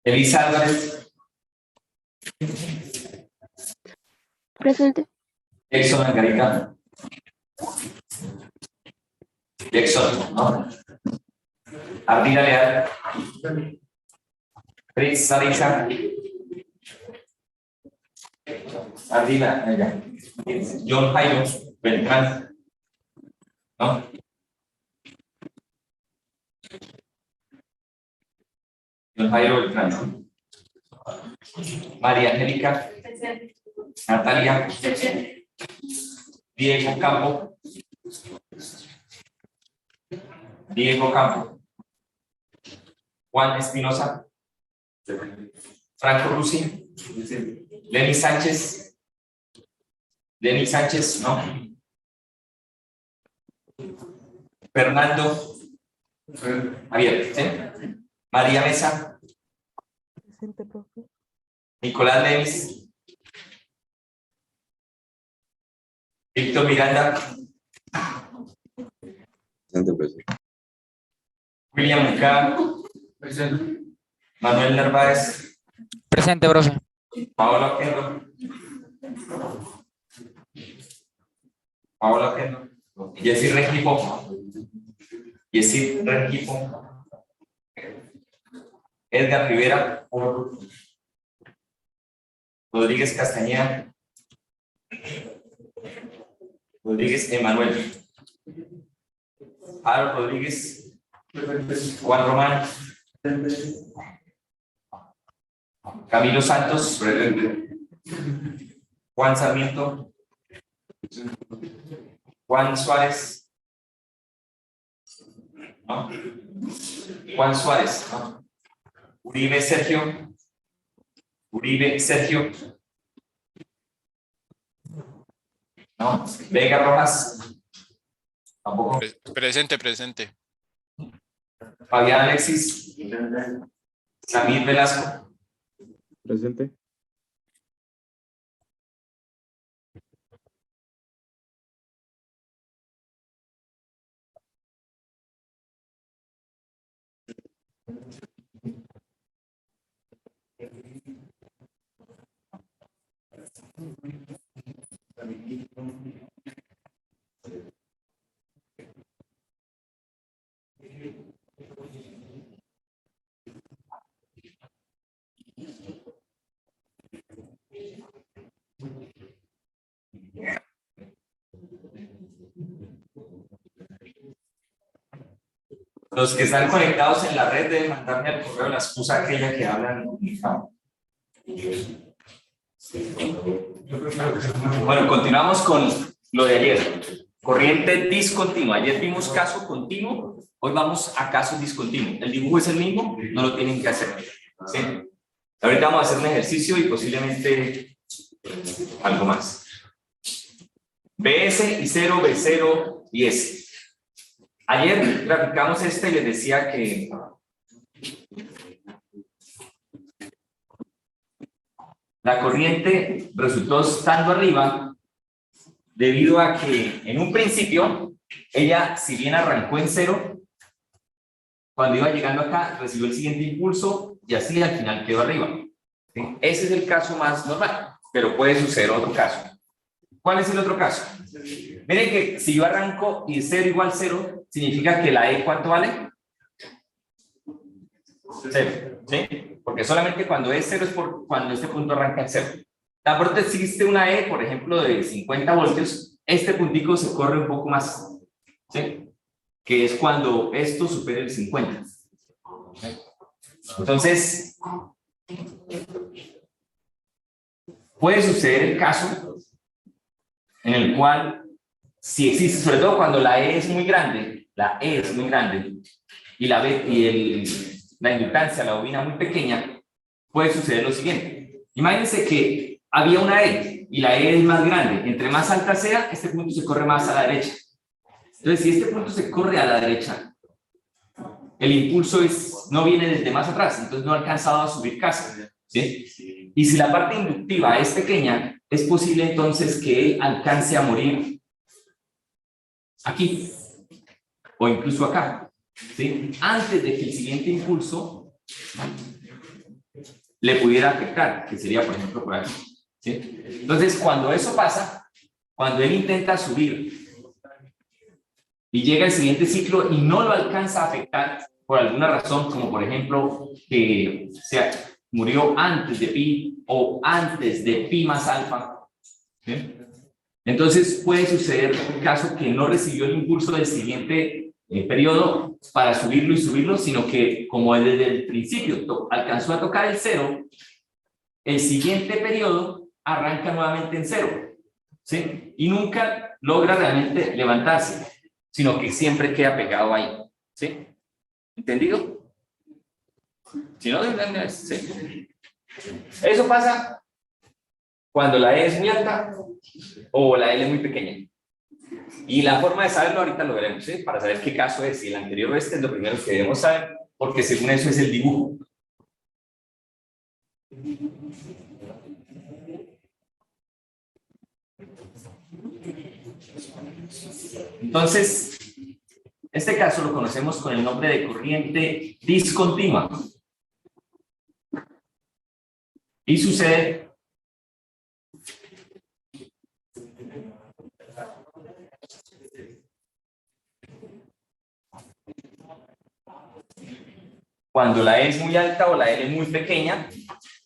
Elisa Álvarez. Presente. Jackson Margarita. Jackson, ¿no? Ardila Leal. Fritz Sarisa. Ardila, ella. John Jairo Beltrán, ¿no? John Jairo Beltrán, ¿no? María Angélica. Natalia. Diego Campo. Diego Campo. Juan Espinosa. Franco Rusi. Lenny Sánchez. Lenny Sánchez, ¿no? Fernando. Javier, ¿sí? María Mesa. Presente, profe. Nicolás Levis. Víctor Miranda. Presente, presente. William Mucá. Manuel Narváez. Presente, profe. Paola Oquendo. Paola Oquendo. Jessy Rengifo. Jessy Rengifo. Edgar Rivera. Rodríguez Castañeda. Rodríguez Emanuel. Aaron Rodríguez. Juan Román. Camilo Santos. Juan Sarmiento. Juan Suárez. ¿No? Juan Suárez. ¿No? Uribe Sergio. Uribe Sergio. ¿No? Vega Rojas. Tampoco. Presente, presente. Fabián Alexis. Samir Velasco. Presente. Los que están conectados en la red deben mandarme al correo la excusa aquella que hablan. Bueno, continuamos con lo de ayer. Corriente discontinua. Ayer vimos caso continuo, hoy vamos a caso discontinuo. El dibujo es el mismo, no lo tienen que hacer. ¿Sí? Ahorita vamos a hacer un ejercicio y posiblemente algo más. BS y 0, B0 y S. Ayer graficamos y les decía que la corriente resultó estando arriba debido a que en un principio ella, si bien arrancó en 0, cuando iba llegando acá recibió el siguiente impulso y así al final quedó arriba. ¿Sí? Ese es el caso más normal, pero puede suceder otro caso. ¿Cuál es el otro caso? Miren que si yo arranco y 0 igual 0, significa que la E, ¿cuánto vale? 0, ¿sí? Porque solamente cuando es 0 es cuando este punto arranca en 0. Tan pronto existe una E, por ejemplo, de 50 voltios, este puntico se corre un poco más, ¿sí? Que es cuando esto supera el 50. ¿Sí? Entonces, puede suceder el caso en el cual, si existe, sobre todo cuando la E es muy grande, y la inductancia, la bobina muy pequeña, puede suceder lo siguiente. Imagínense que había una E y la E es más grande. Entre más alta sea, este punto se corre más a la derecha. Entonces, si este punto se corre a la derecha, el impulso no viene desde más atrás, entonces no ha alcanzado a subir casi, ¿sí? Y si la parte inductiva es pequeña, es posible entonces que él alcance a morir aquí, o incluso acá, ¿sí? Antes de que el siguiente impulso le pudiera afectar, que sería, por ejemplo, por aquí, ¿sí? Entonces, cuando eso pasa, cuando él intenta subir y llega el siguiente ciclo y no lo alcanza a afectar por alguna razón, como por ejemplo que murió antes de pi o antes de pi más alfa, ¿sí? Entonces puede suceder el caso que no recibió el impulso del siguiente periodo para subirlo y subirlo, sino que como desde el principio alcanzó a tocar el 0, el siguiente periodo arranca nuevamente en 0, ¿sí? Y nunca logra realmente levantarse, sino que siempre queda pegado ahí, ¿sí? ¿Entendido? Si no, ¿sí? Eso pasa cuando la E es muy alta o la L es muy pequeña. Y la forma de saberlo ahorita lo veremos, ¿sí? Para saber qué caso es, si el anterior o este es lo primero que debemos saber, porque según eso es el dibujo. Entonces, este caso lo conocemos con el nombre de corriente discontinua. Y sucede cuando la E es muy alta o la L es muy pequeña.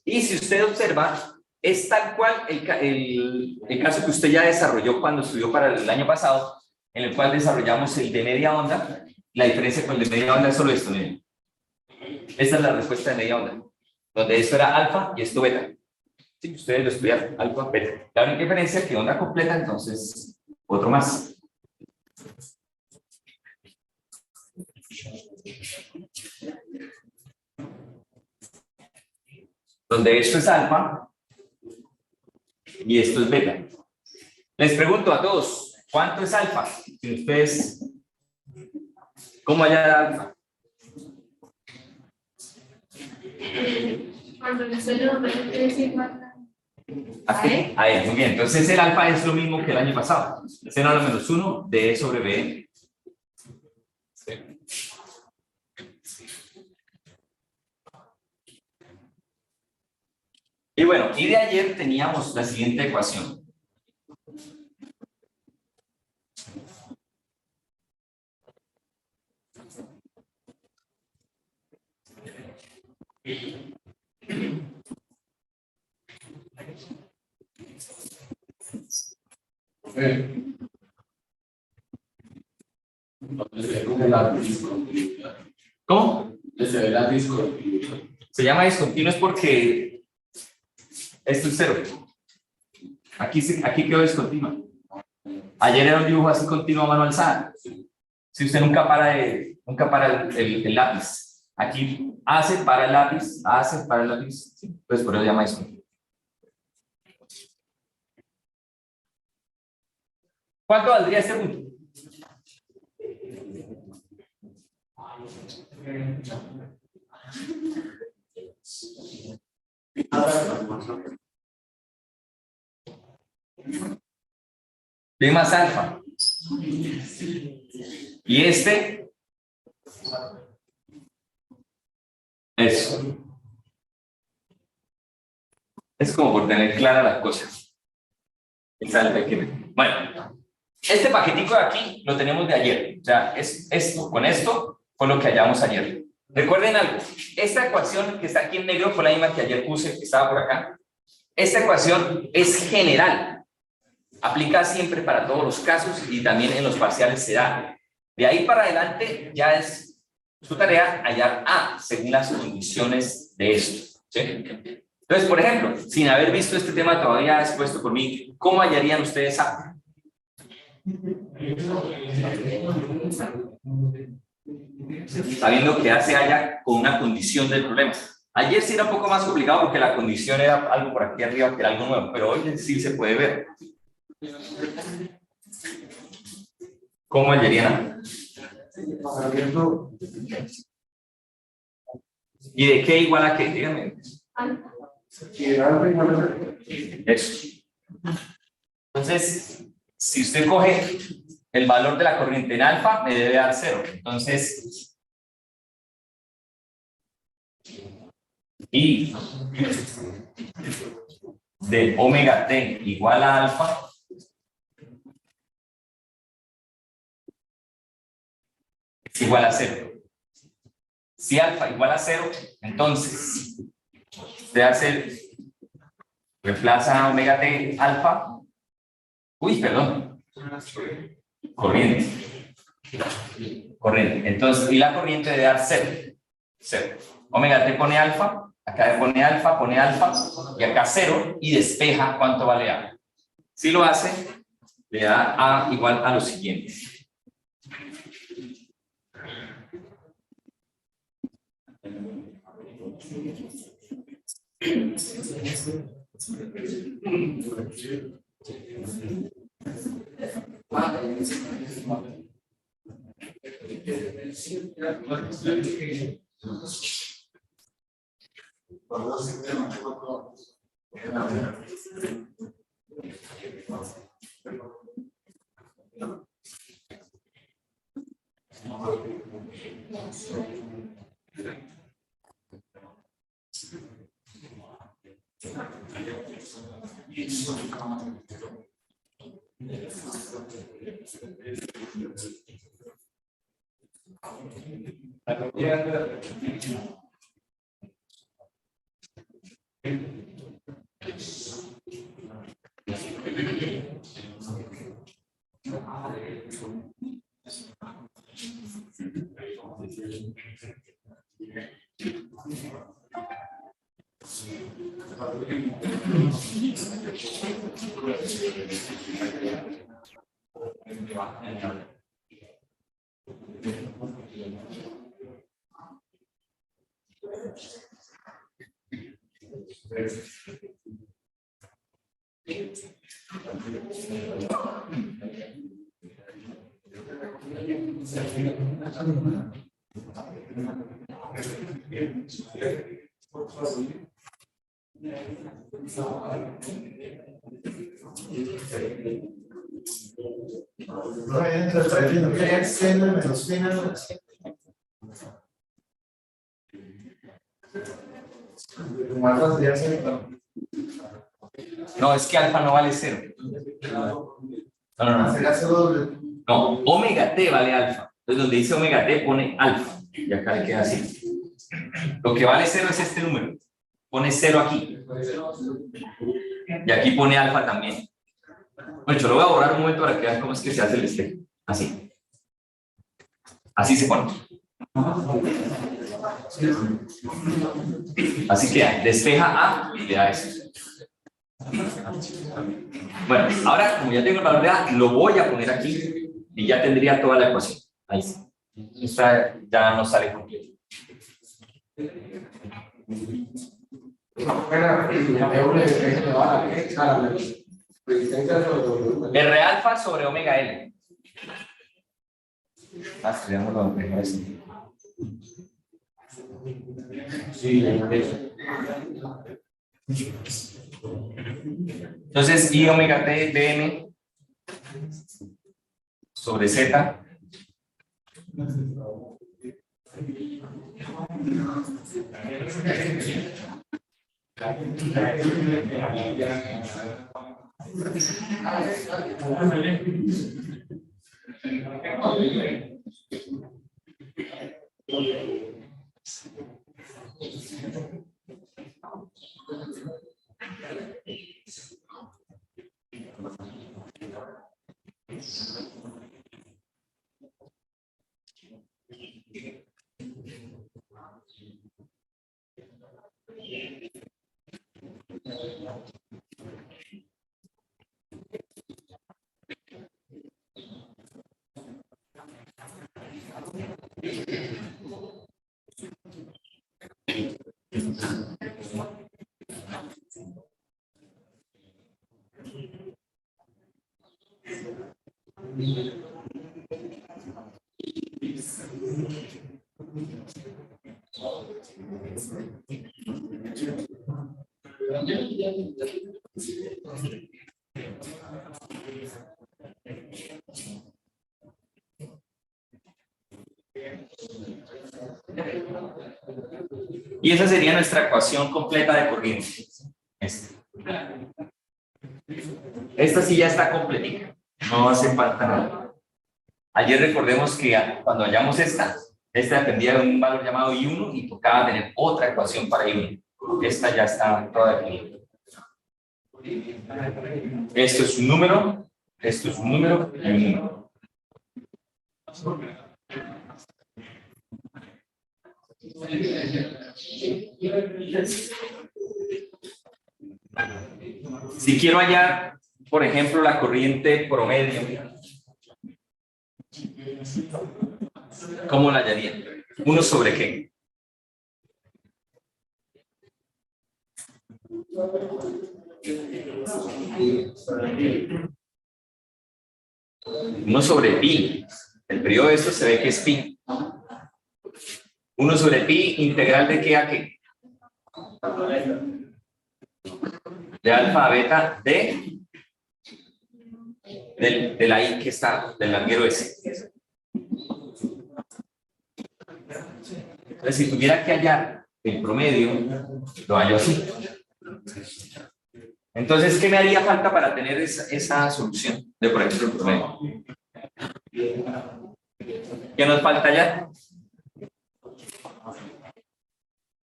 Y si usted observa, es tal cual el caso que usted ya desarrolló cuando estudió para el año pasado, en el cual desarrollamos el de media onda. La diferencia con el de media onda es solo esto, miren. Esta es la respuesta de media onda, donde esto era alfa y esto beta. Sí, ustedes lo estudiaron, alfa, beta. La única diferencia es que onda completa, entonces, otro más. Donde esto es alfa y esto es beta. Les pregunto a todos, ¿cuánto es alfa? Si ustedes, ¿cómo hallar alfa? Cuando el suelo es igual ¿A qué? A E. Muy bien, entonces el alfa es lo mismo que el año pasado. Seno a la menos 1 de E sobre B. Sí. Y bueno, y de ayer teníamos la siguiente ecuación. Se llama discontinuo es porque esto es 0. Aquí quedó discontinuo. Ayer era un dibujo así continuo a mano alzada. Si usted nunca para el lápiz, aquí hace para el lápiz, ¿sí? Pues por eso se llama discontinuo. ¿Cuánto valdría este punto? B más alfa. Y este. Eso. Es como por tener clara las cosas. Bueno, este paquetico de aquí lo tenemos de ayer. O sea, es esto con esto con lo que hallamos ayer. Recuerden algo. Esta ecuación que está aquí en negro fue la misma que ayer puse, que estaba por acá. Esta ecuación es general. Aplica siempre para todos los casos y también en los parciales se da. De ahí para adelante ya es su tarea hallar A según las condiciones de esto. ¿Sí? Entonces, por ejemplo, sin haber visto este tema todavía expuesto por mí, ¿cómo hallarían ustedes A? Sabiendo que A se halla con una condición del problema. Ayer sí era un poco más complicado porque la condición era algo por aquí arriba que era algo nuevo, pero hoy sí se puede ver. ¿Cómo hallarían? ¿Y de qué igual a qué? Díganme. Eso. Entonces, si usted coge el valor de la corriente en alfa, me debe dar 0. Entonces, y de omega t igual a alfa es igual a 0. Si alfa igual a 0, entonces usted hace, reemplaza omega t alfa, corriente, entonces, y la corriente debe dar 0, omega t pone alfa, acá pone alfa, y acá 0, y despeja cuánto vale A. Si lo hace, le da A igual a lo siguiente. No, es que alfa no vale 0. No, omega t vale alfa. Entonces, donde dice omega t pone alfa. Y acá le queda así. Lo que vale 0 es este número. Pone 0 aquí. Y aquí pone alfa también. Bueno, yo lo voy a borrar un momento para que vean cómo es que se hace el espejo. Así. Así se pone. Así que despeja A y le da esto. Bueno, ahora como ya tengo el valor de A, lo voy a poner aquí y ya tendría toda la ecuación. Ahí sí. Esta ya no sale completo. R alfa sobre omega L. Escribámoslo mejor así. Entonces, I omega T Bm sobre Z. Y esa sería nuestra ecuación completa de corriente. Esta sí ya está completita. No hace falta nada. Ayer recordemos que cuando hallamos esta dependía de un valor llamado I1 y tocaba tener otra ecuación para I1. Esta ya está toda definida. Esto es un número, esto es un número y un número. Si quiero hallar, por ejemplo, la corriente promedio, ¿cómo la hallaría? ¿1 sobre qué? Uno sobre pi. El periodo de esto se ve que es pi. 1 sobre pi, integral de qué a qué. De alfa a beta de la i que está, del larguero S. Entonces, si tuviera que hallar el promedio, lo hallo así. Entonces, ¿qué me haría falta para tener esa solución de, por ejemplo, el promedio? ¿Qué nos falta ya?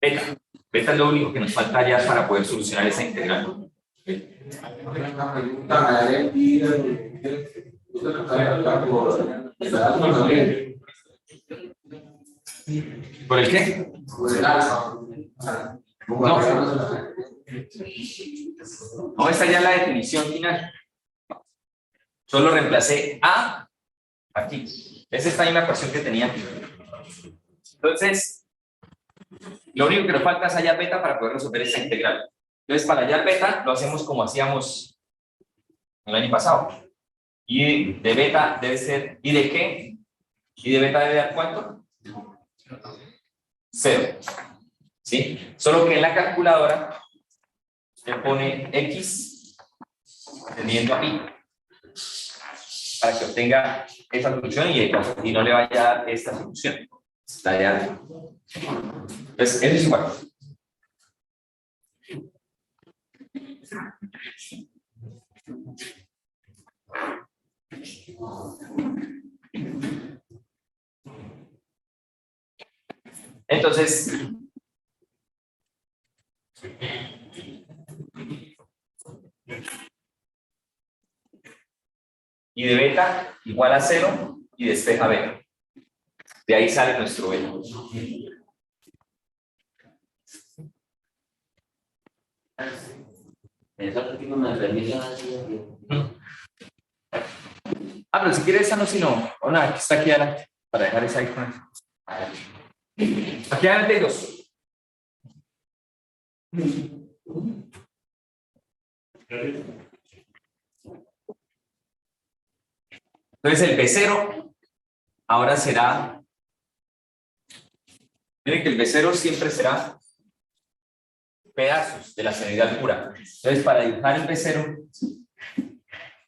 Beta. Beta es lo único que nos falta ya para poder solucionar esa integral. ¿Por el qué? No, esta ya es la definición final. Solo reemplacé A aquí. Es esta misma ecuación que tenía aquí. Entonces, lo único que nos falta es hallar beta para poder resolver esta integral. Entonces, para hallar beta, lo hacemos como hacíamos el año pasado. Y de beta debe ser, ¿y de qué? ¿Y de beta debe dar cuánto? 0. ¿Sí? Solo que en la calculadora se pone X teniendo a pi para que obtenga esa solución y no le vaya a dar esta solución. La de alfa. Entonces, eso es igual. Entonces, y de beta igual a 0 y despeja beta. De ahí sale nuestro B. Pero si quieres esa no, sino una que está aquí adelante, para dejar esa ahí con eso. Aquí adelante hay dos. Entonces el B0 ahora será, miren que el B0 siempre será pedazos de la senoidal pura. Entonces para dibujar el B0,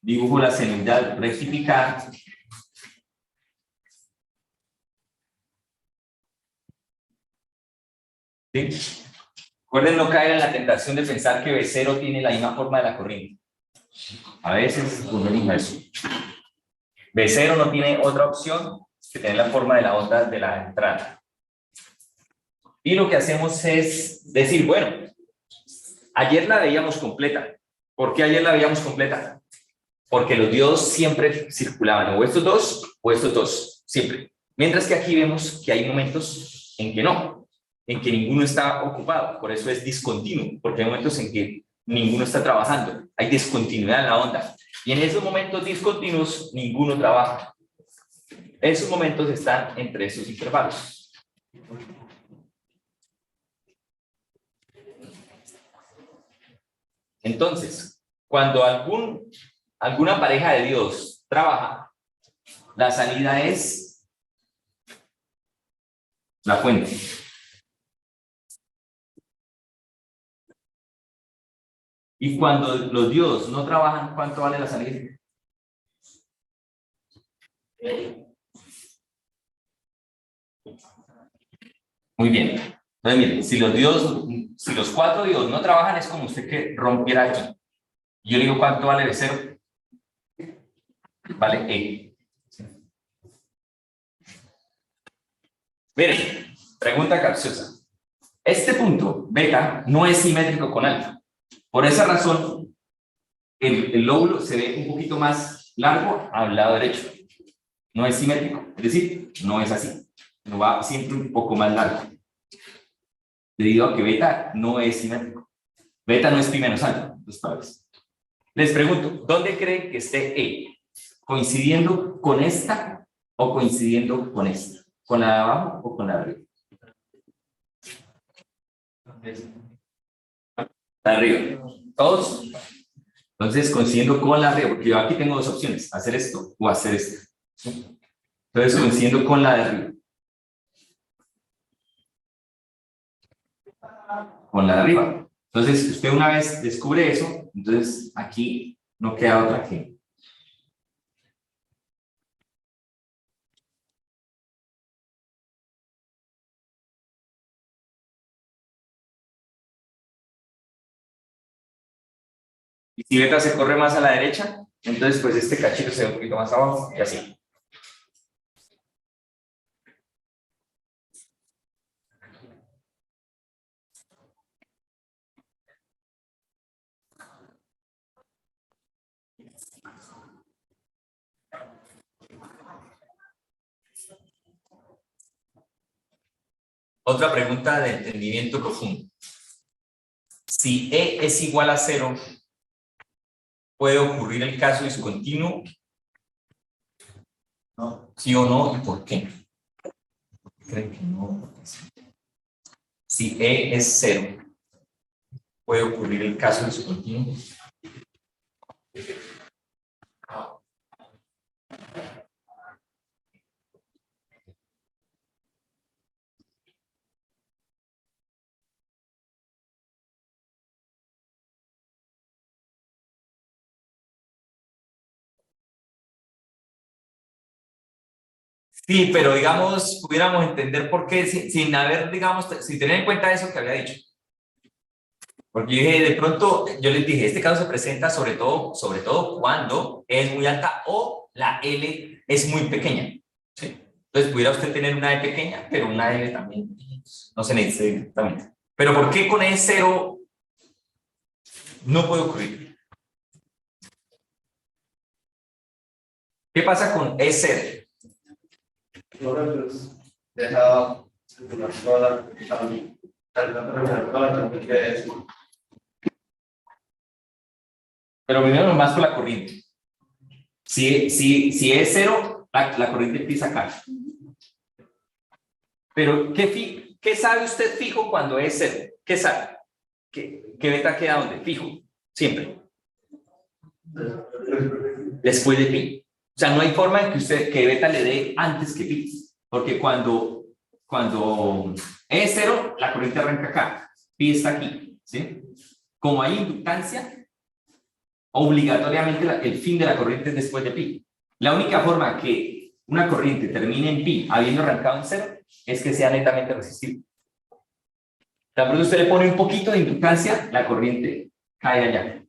dibujo la senoidal rectificada. ¿Sí? Recuerden no caer en la tentación de pensar que B0 tiene la misma forma de la corriente. A veces ocurre eso. B0 no tiene otra opción que tener la forma de la onda de la entrada. Y lo que hacemos es decir, bueno, ayer la veíamos completa. ¿Por qué ayer la veíamos completa? Porque los diodos siempre circulaban, o estos dos, siempre. Mientras que aquí vemos que hay momentos en que no, en que ninguno está ocupado, por eso es discontinuo, porque hay momentos en que ninguno está trabajando, hay discontinuidad en la onda. Y en esos momentos discontinuos, ninguno trabaja. Esos momentos están entre esos intervalos. Entonces, cuando alguna pareja de diodos trabaja, la salida es la fuente. Y cuando los diodos no trabajan, ¿cuánto vale la salida? Muy bien. Entonces, miren, si los 4 diodos no trabajan, es como usted que rompiera aquí. Yo le digo, ¿cuánto vale B0? Vale E. Miren, pregunta capciosa. Este punto, beta, no es simétrico con alfa. Por esa razón, el lóbulo se ve un poquito más largo al lado derecho. No es simétrico, es decir, no es así. No va siempre un poco más largo. Debido a que beta no es simétrico. Beta no es pi menos alfa. Les pregunto, ¿dónde creen que esté E? ¿Coincidiendo con esta o coincidiendo con esta? ¿Con la de abajo o con la de arriba? La de arriba. ¿Todos? Entonces, coincidiendo con la de arriba, porque yo aquí tengo dos opciones, hacer esto o hacer esto. Entonces, coincidiendo con la de arriba. Con la de arriba. Entonces, usted una vez descubre eso, entonces aquí no queda otra que... Y si beta se corre más a la derecha, entonces pues este cachito se ve un poquito más abajo y así. Otra pregunta de entendimiento profundo. Si E es igual a 0, ¿puede ocurrir el caso discontinuo? ¿No? ¿Sí o no? ¿Y por qué? ¿Creen que no? Si E es 0, ¿puede ocurrir el caso discontinuo? Sí, pero digamos, pudiéramos entender por qué, sin haber, digamos, sin tener en cuenta eso que había dicho. Porque yo dije, de pronto, yo les dije, este caso se presenta sobre todo cuando E es muy alta o la L es muy pequeña. ¿Sí? Entonces, pudiera usted tener una E pequeña, pero una L también. No se necesita directamente. Pero ¿por qué con E0 no puede ocurrir? ¿Qué pasa con E0? Pero primero nomás con la corriente. Si es cero, la corriente empieza acá. Pero, ¿qué sabe usted fijo cuando es cero? ¿Qué sabe? ¿Qué beta queda donde? Fijo, siempre. Después de pi. O sea, no hay forma en que beta le dé antes que pi. Porque cuando es cero, la corriente arranca acá. Pi está aquí. ¿Sí? Como hay inductancia, obligatoriamente el fin de la corriente es después de pi. La única forma que una corriente termine en pi habiendo arrancado en cero es que sea netamente resistible. Tan pronto usted le pone un poquito de inductancia, la corriente cae allá.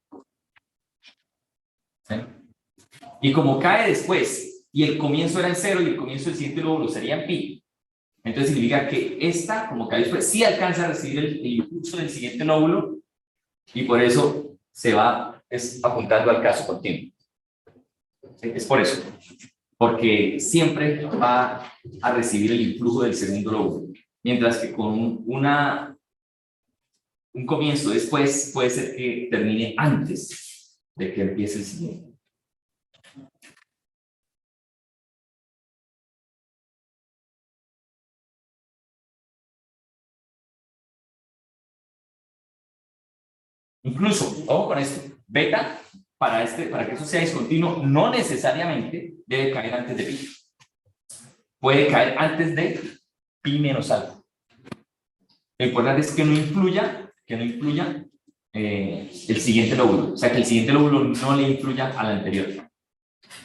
¿Sí? Y como cae después, y el comienzo era en cero, y el comienzo del siguiente lóbulo sería en pi, entonces significa que esta, como cae después, sí alcanza a recibir el impulso del siguiente lóbulo, y por eso se va apuntando al caso continuo. Es por eso. Porque siempre va a recibir el influjo del segundo lóbulo. Mientras que con un comienzo después puede ser que termine antes de que empiece el siguiente. Incluso, ojo con esto, beta, para que eso sea discontinuo, no necesariamente debe caer antes de pi. Puede caer antes de pi menos algo. Lo importante es que no influya el siguiente lóbulo. O sea, que el siguiente lóbulo no le influya al anterior,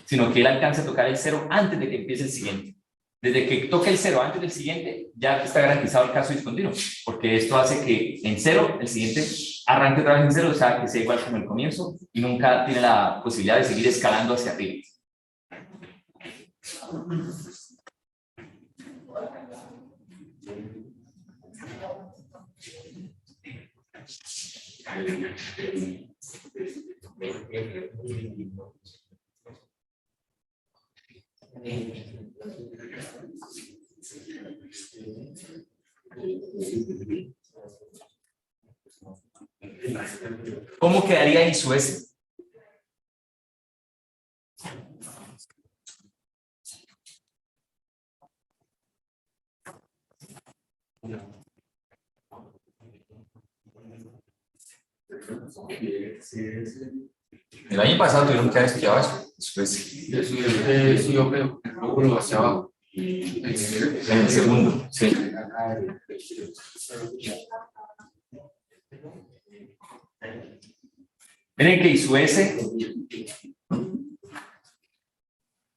sino que él alcance a tocar el cero antes de que empiece el siguiente. Desde que toque el cero antes del siguiente, ya está garantizado el caso discontinuo, porque esto hace que en cero, el siguiente arranque otra vez en cero, o sea, que sea igual como el comienzo, y nunca tiene la posibilidad de seguir escalando hacia arriba. ¿Cómo quedaría I sub S? El año pasado tuvieron que haber estudiado eso. Sí, yo creo. Luego hacia abajo. En el segundo, sí. Miren que I sub S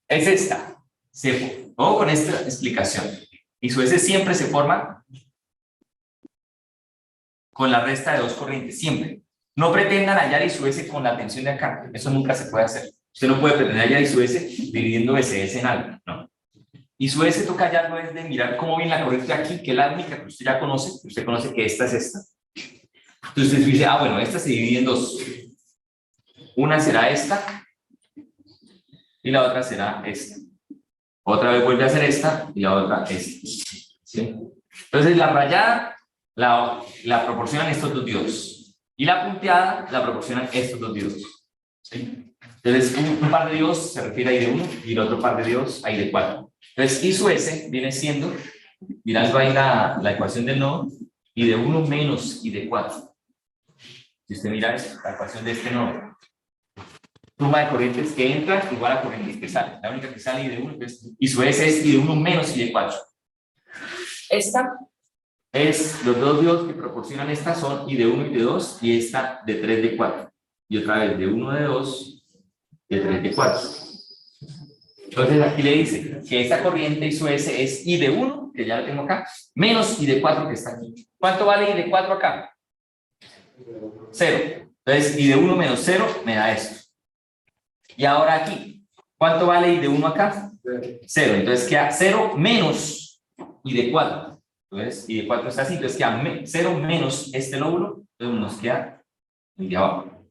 es esta. Ojo con esta explicación. I sub S siempre se forma con la resta de dos corrientes, siempre. No pretendan hallar I sub S con la tensión de acá. Eso nunca se puede hacer. Usted no puede pretender hallar I sub S dividiendo SS en algo. No. I sub S toca hallarlo es de mirar cómo viene la corriente aquí, que es la única que usted ya conoce. Usted conoce que esta es esta. Entonces usted dice, bueno, esta se divide en dos. Una será esta y la otra será esta. Otra vez vuelve a ser esta y la otra esta. ¿Sí? Entonces la rayada la proporcionan estos dos diodos y la punteada la proporcionan estos dos diodos. ¿Sí? Entonces un par de diodos se refiere a I de 1 y el otro par de diodos a I de 4. Entonces I sub S viene siendo, mirando ahí la ecuación del nodo, I de 1 menos I de 4. Si usted mira esto, la ecuación de este nodo, suma de corrientes que entran igual a corrientes que salen. La única que sale I de 1, entonces I sub S es I de 1 menos I de 4. Esta es, los dos diodos que proporcionan esta son I de 1 y de 2, y esta de 3 de 4. Y otra vez de 1 de 2, de 3 de 4. Entonces aquí le dice que esta corriente I sub S es I de 1, que ya la tengo acá, menos I de 4 que está aquí. ¿Cuánto vale I de 4 acá? 0. Entonces I de 1 menos 0 me da esto. Y ahora aquí, ¿cuánto vale I de 1 acá? 0. Entonces queda 0 menos I de 4. Entonces I de 4 está así, entonces queda 0 menos este lóbulo, entonces nos queda el de abajo.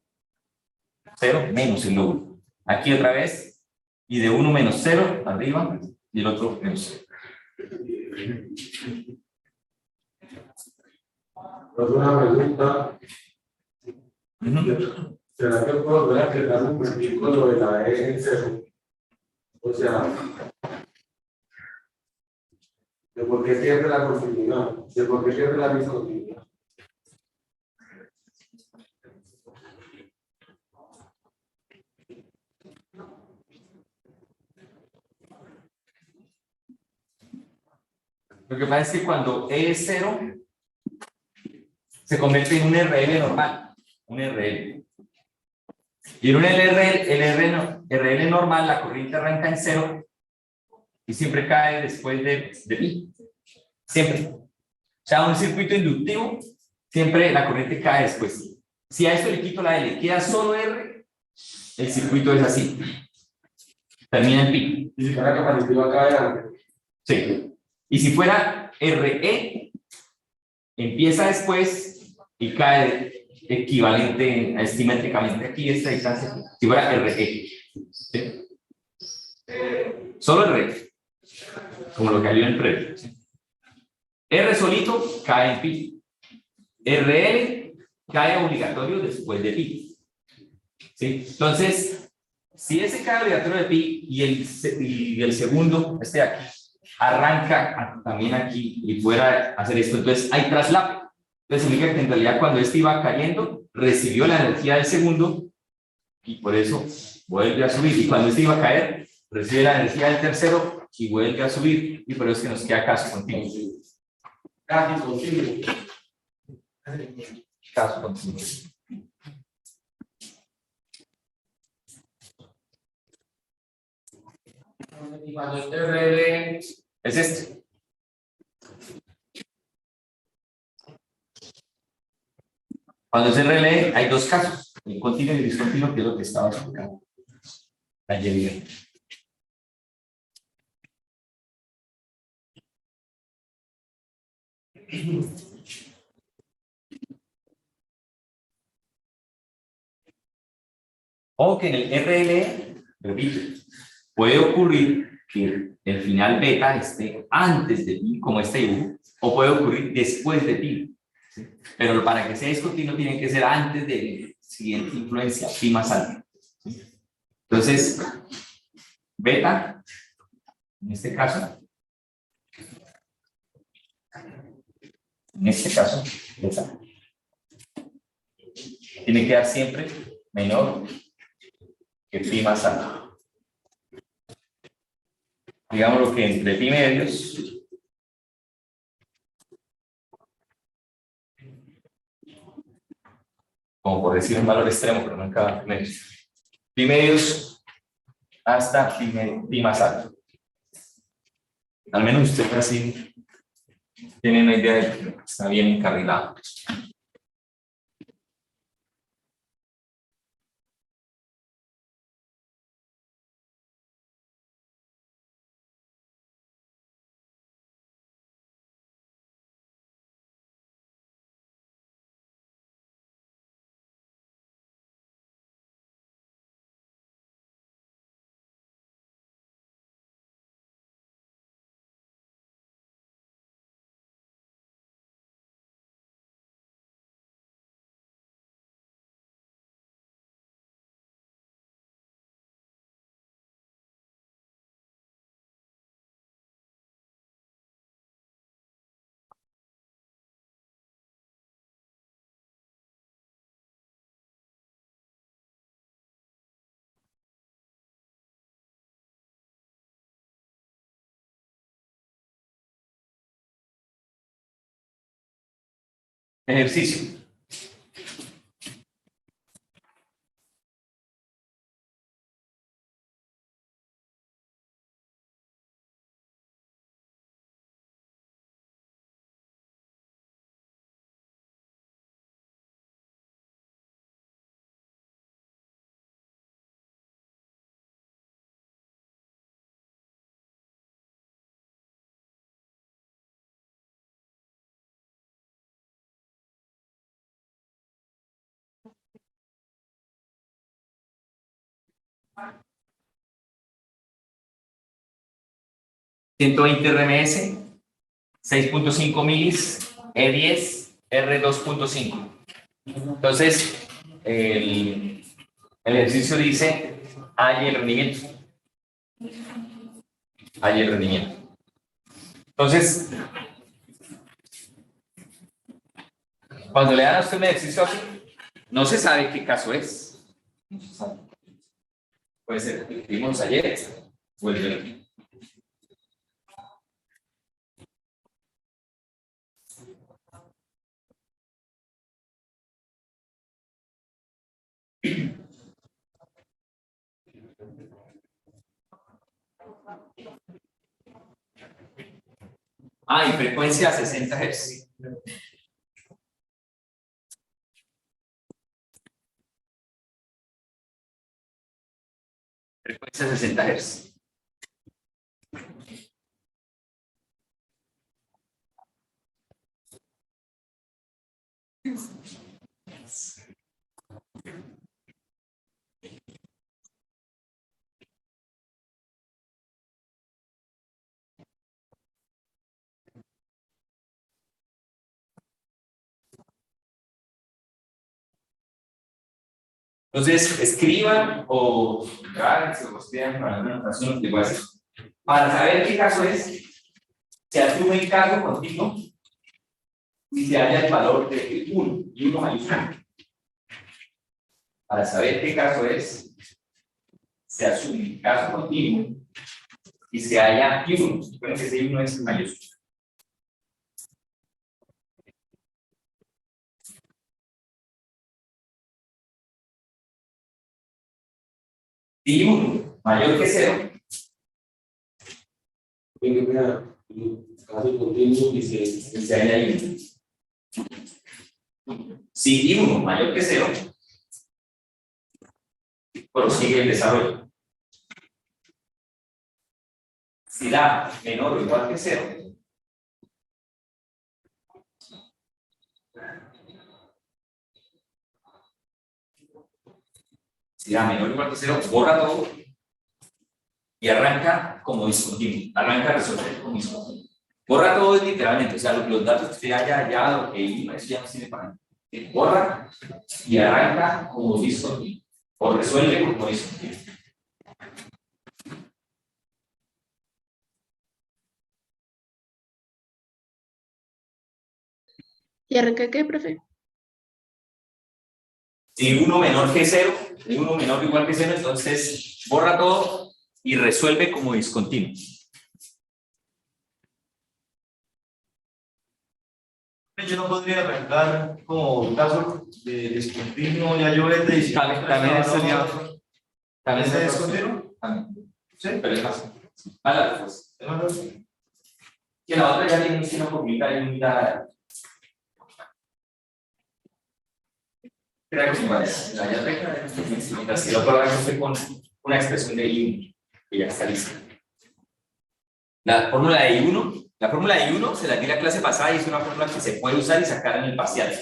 0 menos el lóbulo. Aquí otra vez, I de 1 menos 0 arriba y el otro menos 0. Una pregunta. Ujú. ¿Será que puedo volver a crear un artículo de la E en cero? O sea, de por qué pierde la continuidad, de por qué pierde la discontinuidad. Lo que pasa es que cuando E es 0, se convierte en un RL normal, un RL. Y en un RL normal, la corriente arranca en 0 y siempre cae después de pi. Siempre. O sea, un circuito inductivo, siempre la corriente cae después. Si a esto le quito la L, queda solo R, el circuito es así. Termina en pi. Y si fuera capacitiva cae antes. Sí. Y si fuera RE, empieza después y cae equivalente simétricamente aquí esta distancia. Si fuera RE. ¿Sí? Solo RE. Como lo que hay en el previo. ¿Sí? R solito cae en pi. RL cae obligatorio después de pi. ¿Sí? Entonces, si ese cae obligatorio de pi y el segundo, este de aquí, arranca también aquí y fuera a hacer esto, entonces hay traslape. Entonces significa que en realidad cuando este iba cayendo, recibió la energía del segundo y por eso vuelve a subir. Y cuando este iba a caer, recibe la energía del tercero y vuelve a subir. Y por eso es que nos queda caso continuo. Casi continuo. Caso continuo. Y cuando este RL Es este. Cuando es RLE hay dos casos, el continuo y el discontinuo, que es lo que estaba explicando ayer. O que en el RLE, repito, puede ocurrir que el final beta esté antes de pi, como este dibujo, o puede ocurrir después de pi. ¿Sí? Pero para que sea discontinuo tiene que ser antes de la siguiente influencia, pi más alta. ¿Sí? Entonces, beta, en este caso, beta, tiene que dar siempre menor que pi más alto. Digamos que entre pi medios como por decir un valor extremo, pero no en cada pi medios. Pi medios hasta pi más alto. Al menos usted así tiene una idea de que está bien encarrilado. Ejercicio. ¿120 RMS? 6.5 milis, E10, R2.5. Entonces, el ejercicio dice, hay el rendimiento. Hay el rendimiento. Entonces, cuando le dan a usted un ejercicio así, no se sabe qué caso es. No se sabe. Puede ser el que vimos ayer o el de hoy. Y frecuencia a 60 Hz. Frecuencia a 60 Hz. Entonces, escriban o grábense o escriban para una notación de igual. Para saber qué caso es, se asume el caso continuo y se halla el valor de 1 y 1 mayúsculo. Para saber qué caso es, se asume el caso continuo y se halla 1. Recuerden que ese 1 es mayúsculo. Y 1 mayor que 0. Caso continuo y Se halla ahí. Si y 1 mayor que 0, prosigue el desarrollo. Si da menor o igual que 0, borra todo y arranca como discontinuo. Arranca a resolver como discontinuo. Borra todo literalmente, o sea, los datos que usted haya hallado, que eso ya no sirve para nada. Borra y arranca como discontinuo. O resuelve como discontinuo. ¿Y arranca qué, profe? Si 1 menor que 0, y 1 menor o igual que 0, entonces borra todo y resuelve como discontinuo. Yo no podría arrancar como caso de discontinuo, ya yo vende y También sería. También ¿ese es discontinuo? Sí, pero es más. Pues. ¿Es más fácil? Que la otra ya tiene que no publicar en unidad. Crea que la ya recta si lo programas con una expresión de I1 que ya está lista. La fórmula de I1 se la di la clase pasada y es una fórmula que se puede usar y sacar en el parcial.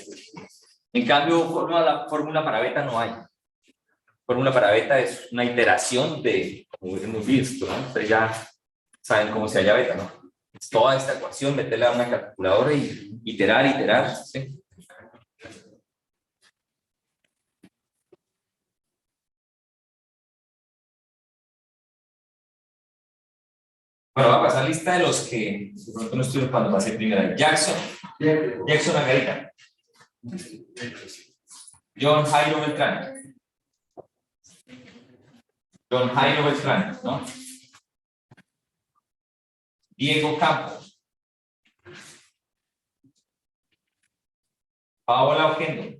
En cambio, fórmula para beta no hay. Fórmula para beta es una iteración de, como hemos visto, ¿no? Ustedes ya saben cómo se halla beta, ¿no? Es toda esta ecuación, meterla a una calculadora y iterar, ¿sí? Bueno, va a pasar lista de los que de pronto no estuvieron cuando pasé primero. Jackson Margarita. John Jairo Beltrán. ¿No? Diego Campos. Paola Oquendo.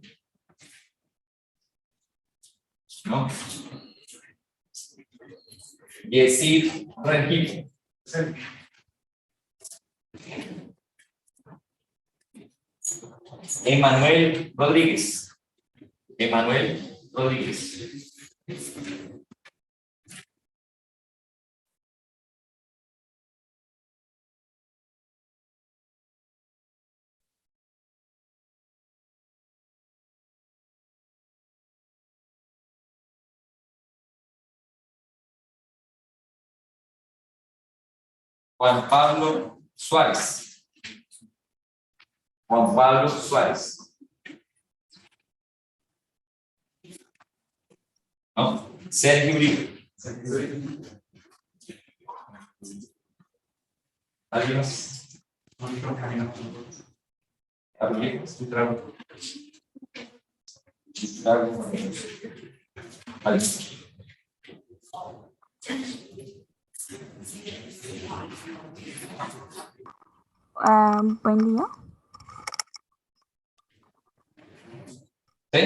¿No? Yesid Rengifo. Emanuel Rodríguez. Juan Pablo Suárez. Juan Pablo Suárez. No, Sergio Uribe. ¿Alguien más? ¿Alguien? Trago. ¿Alguien? Buen día. ¿Sí?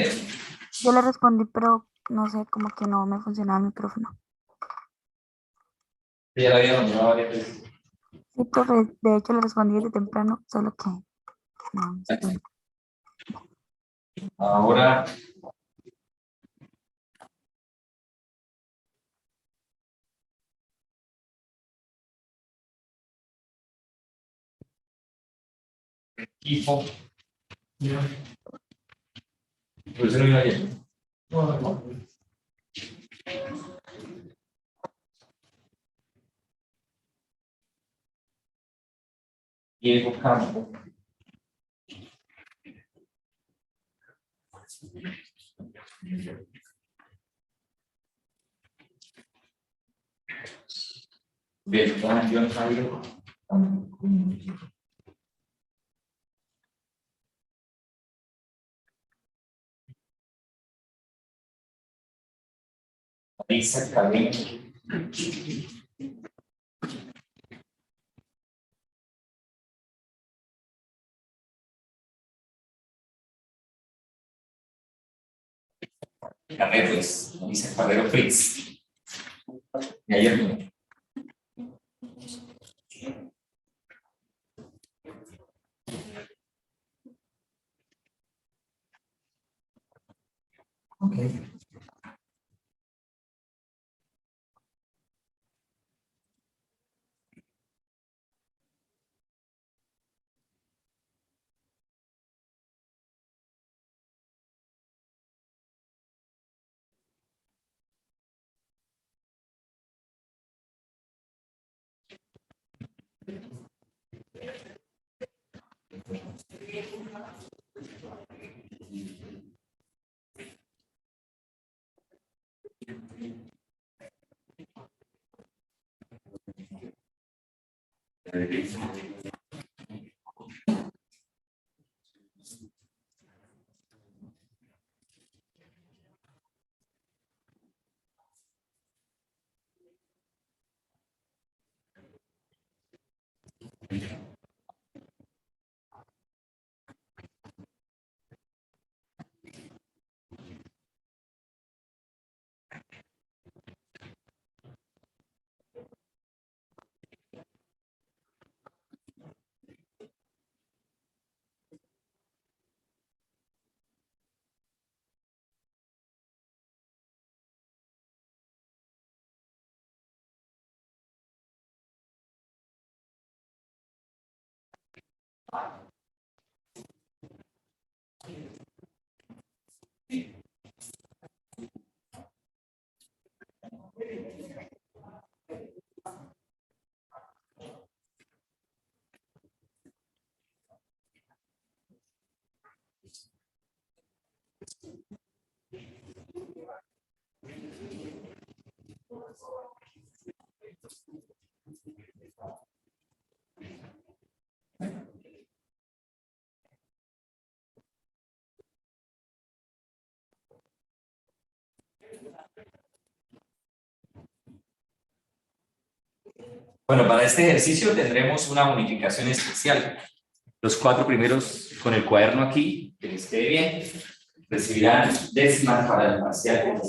Yo le respondí, pero no sé, como que no me funcionaba el micrófono. Ya la había nombrado varias veces. Sí, profe, de hecho le respondí desde temprano, solo que no. Ahora, equipo. Por eso no iba bien. Diego Campo. Bien, John Jairo. Lisa Cabello. Carreros, Lisa Carrero Fritz. Y ayer no. Okay. Bueno, para este ejercicio tendremos una bonificación especial. Los 4 primeros con el cuaderno aquí, que les quede bien, recibirán décimas para el parcial.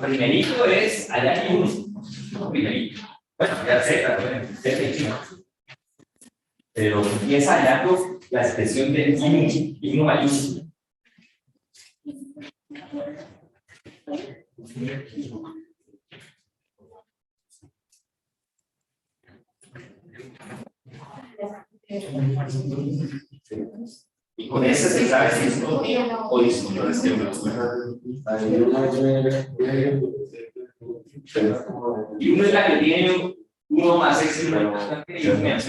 Primerito es allá hay uno. Primerito. Bueno, ya sé, pero empieza hallando la expresión del signo mayúsculo. Y con ese se sabe si es uno o disjunto. Y uno es la que tiene uno más X y uno menos.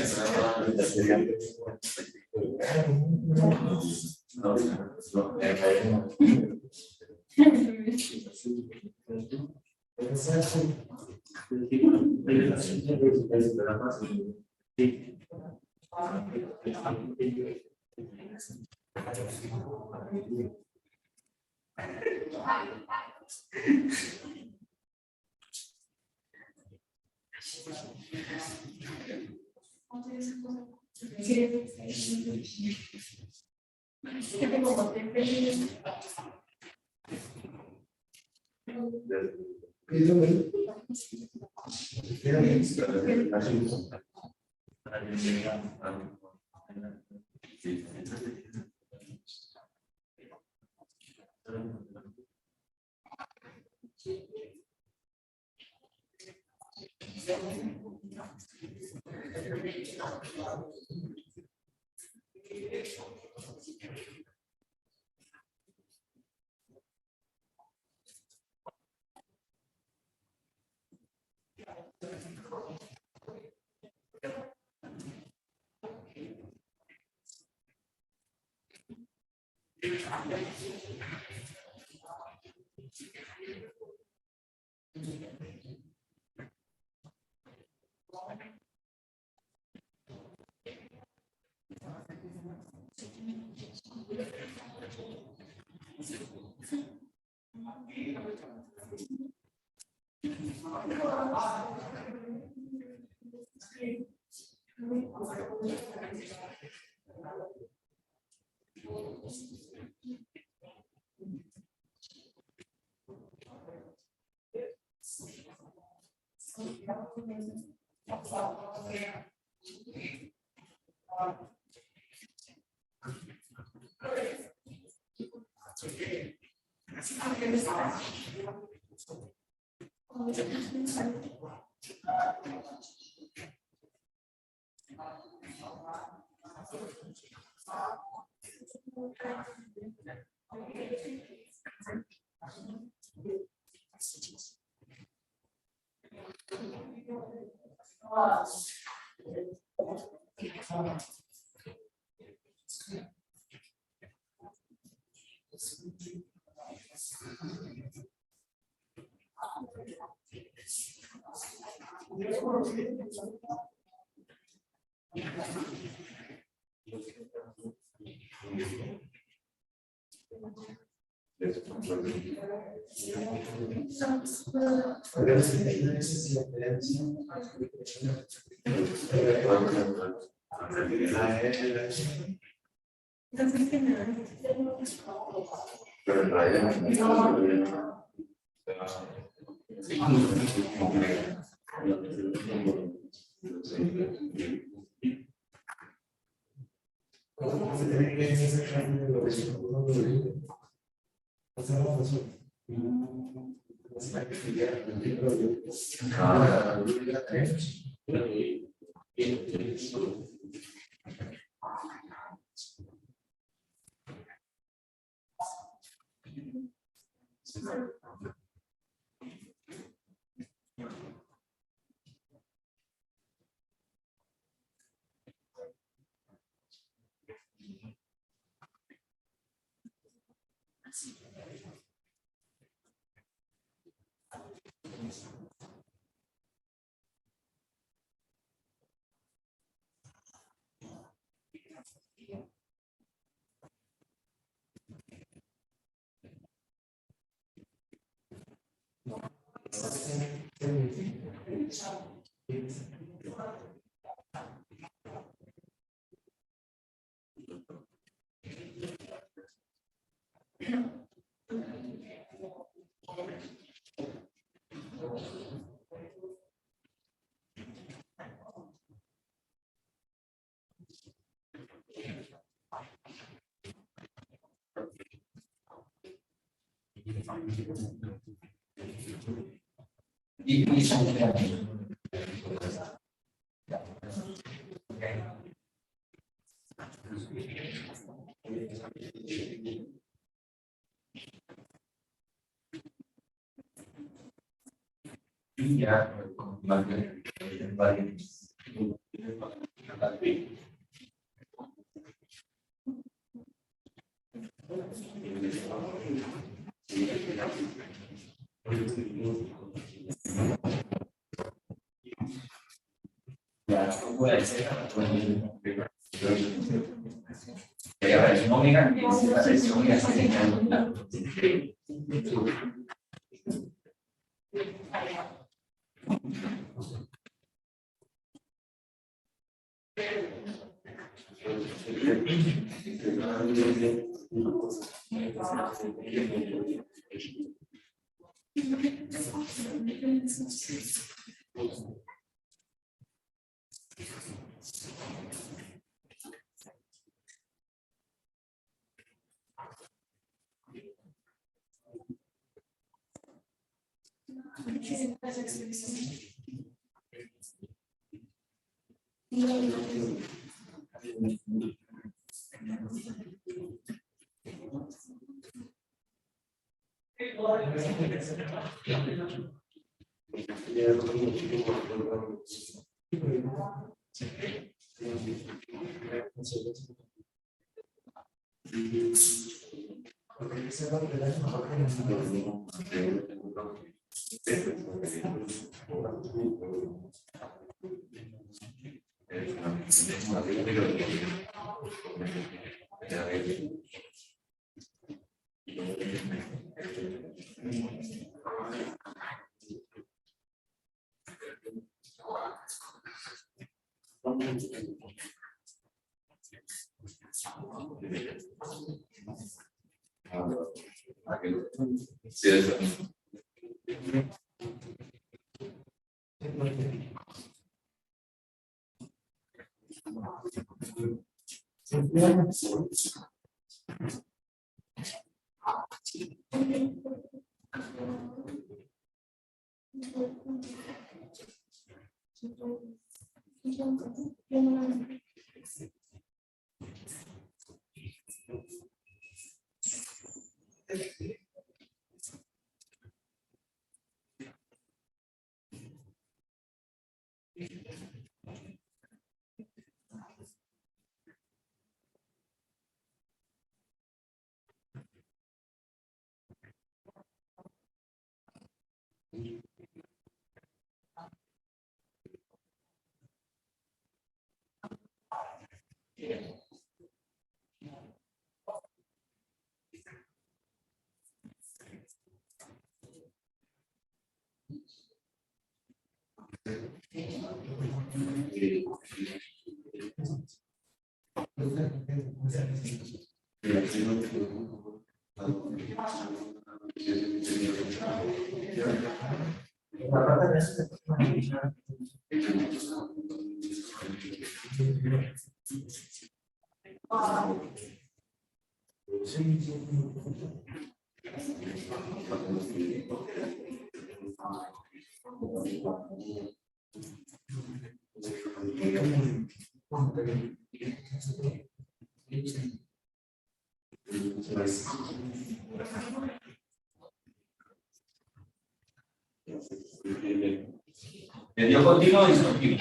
Sí, eso. Medio continuo y discontinuo.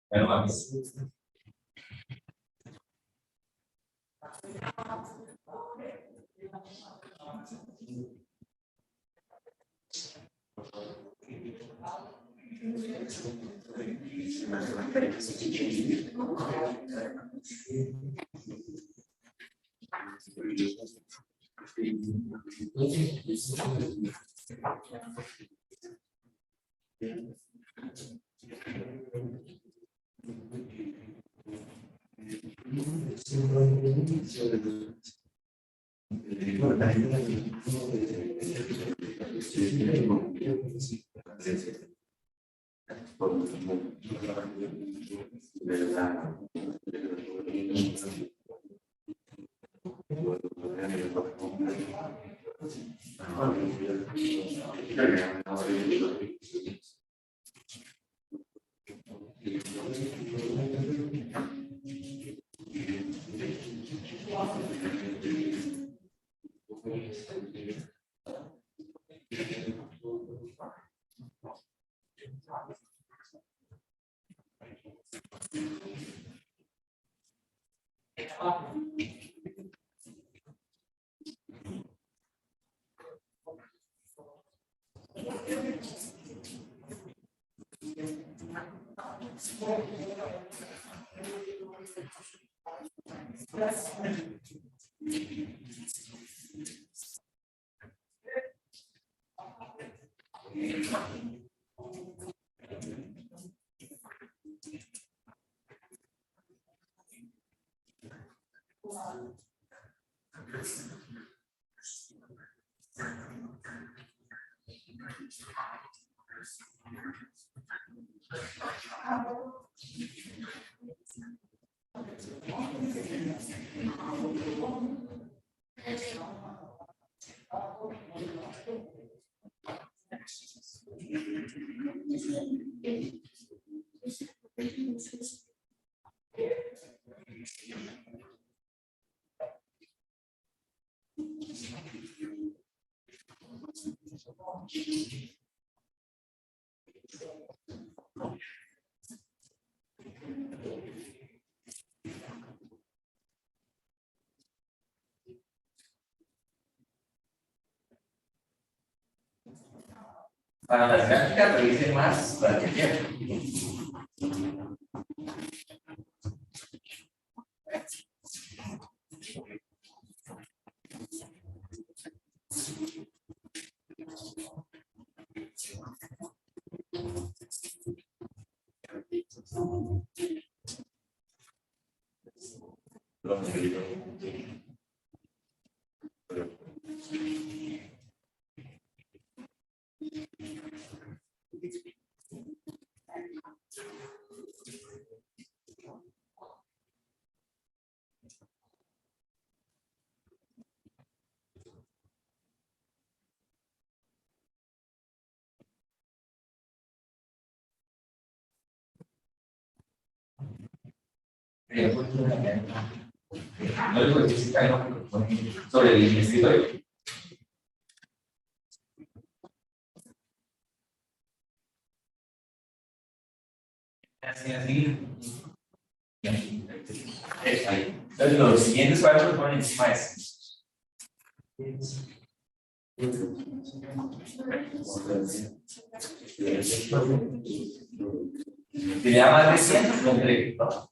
Bueno, vamos. Para las gráficas, revisen más para que quieran. No digo que sí, no, sobre el escritorio. Así. Ahí. Entonces, los siguientes cuadros los ponen encima de este. Si le da más de 100, lo entrego.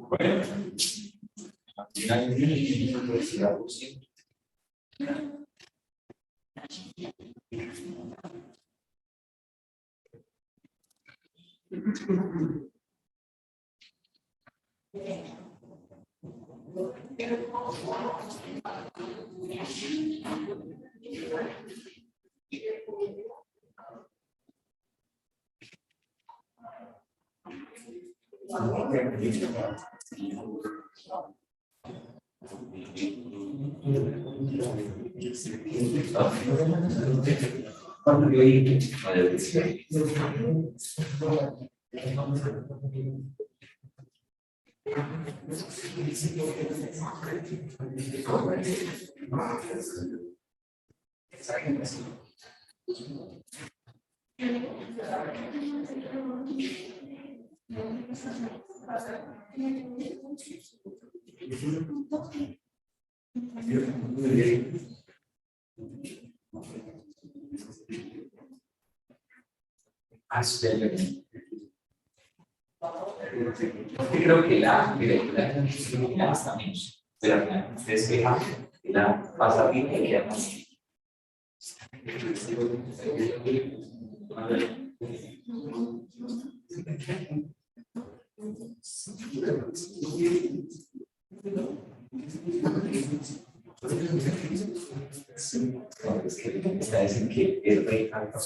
Bueno, al final Creo que la está menos, pero al final ustedes fijan que la pasa arriba y queda más. Está diciendo que es re alto.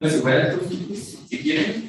No se puede, si quieren,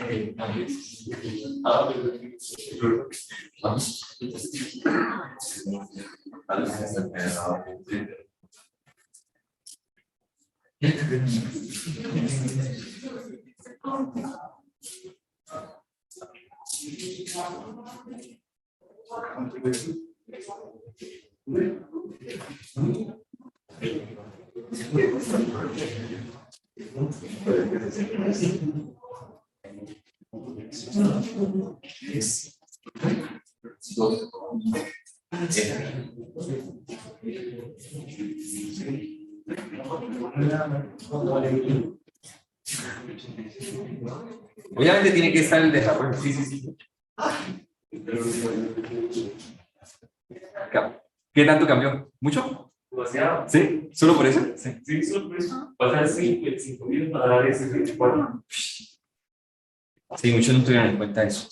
obviamente tiene que estar el desarrollo. Sí, sí, sí. ¿Qué tanto cambió? ¿Mucho? ¿Sí? ¿Solo por eso? Sí. Sí, solo por eso. O sea, 5.000 para dar ese 24. Sí, muchos no tuvieron en cuenta eso.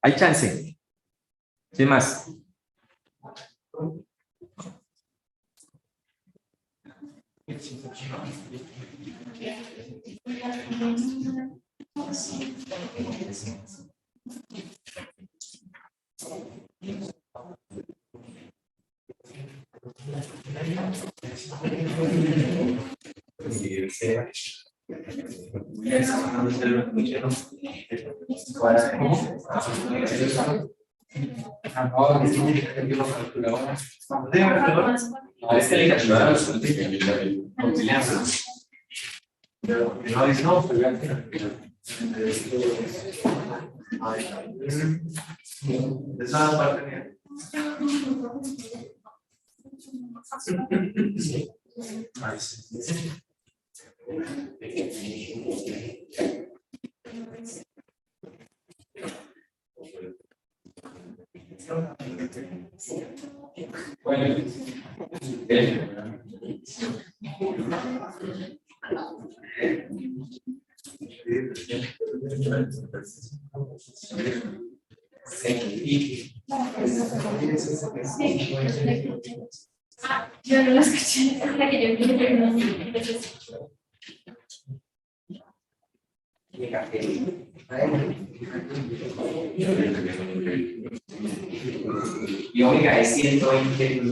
Hay chance. ¿Qué más? Esa parte mía. Yo no lo escuché, es la que yo quiero. Y omega es 120.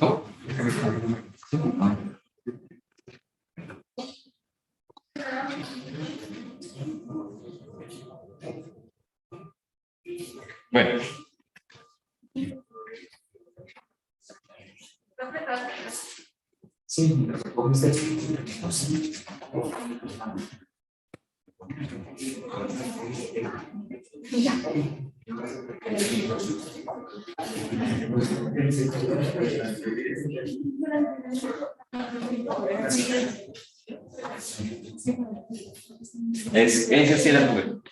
¿No? Bueno. Sí, ese sí era el número.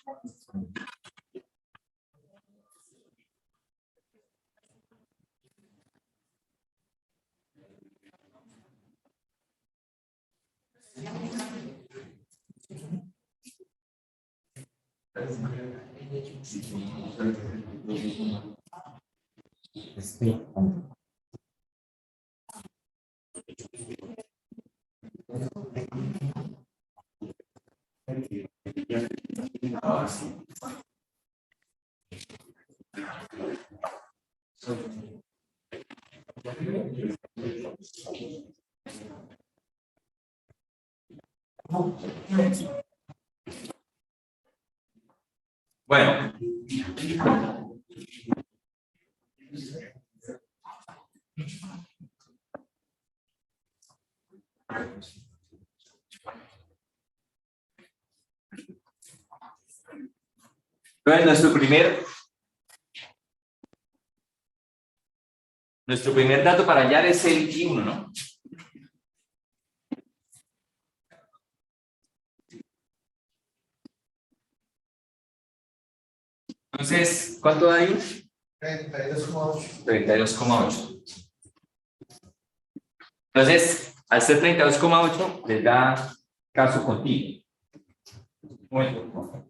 Bueno. Entonces, nuestro primer dato para hallar es el I1, ¿no? Entonces, ¿cuánto da I1? 32,8. 32,8. Entonces, al ser 32,8, les da caso continuo. Bueno.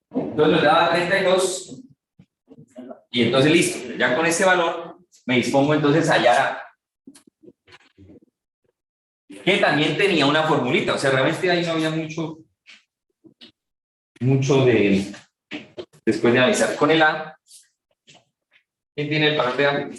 Entonces nos daba 32 y entonces listo, ya con ese valor me dispongo entonces a hallar que también tenía una formulita, o sea, realmente ahí no había mucho de después de analizar con el A. ¿Quién tiene el valor de A?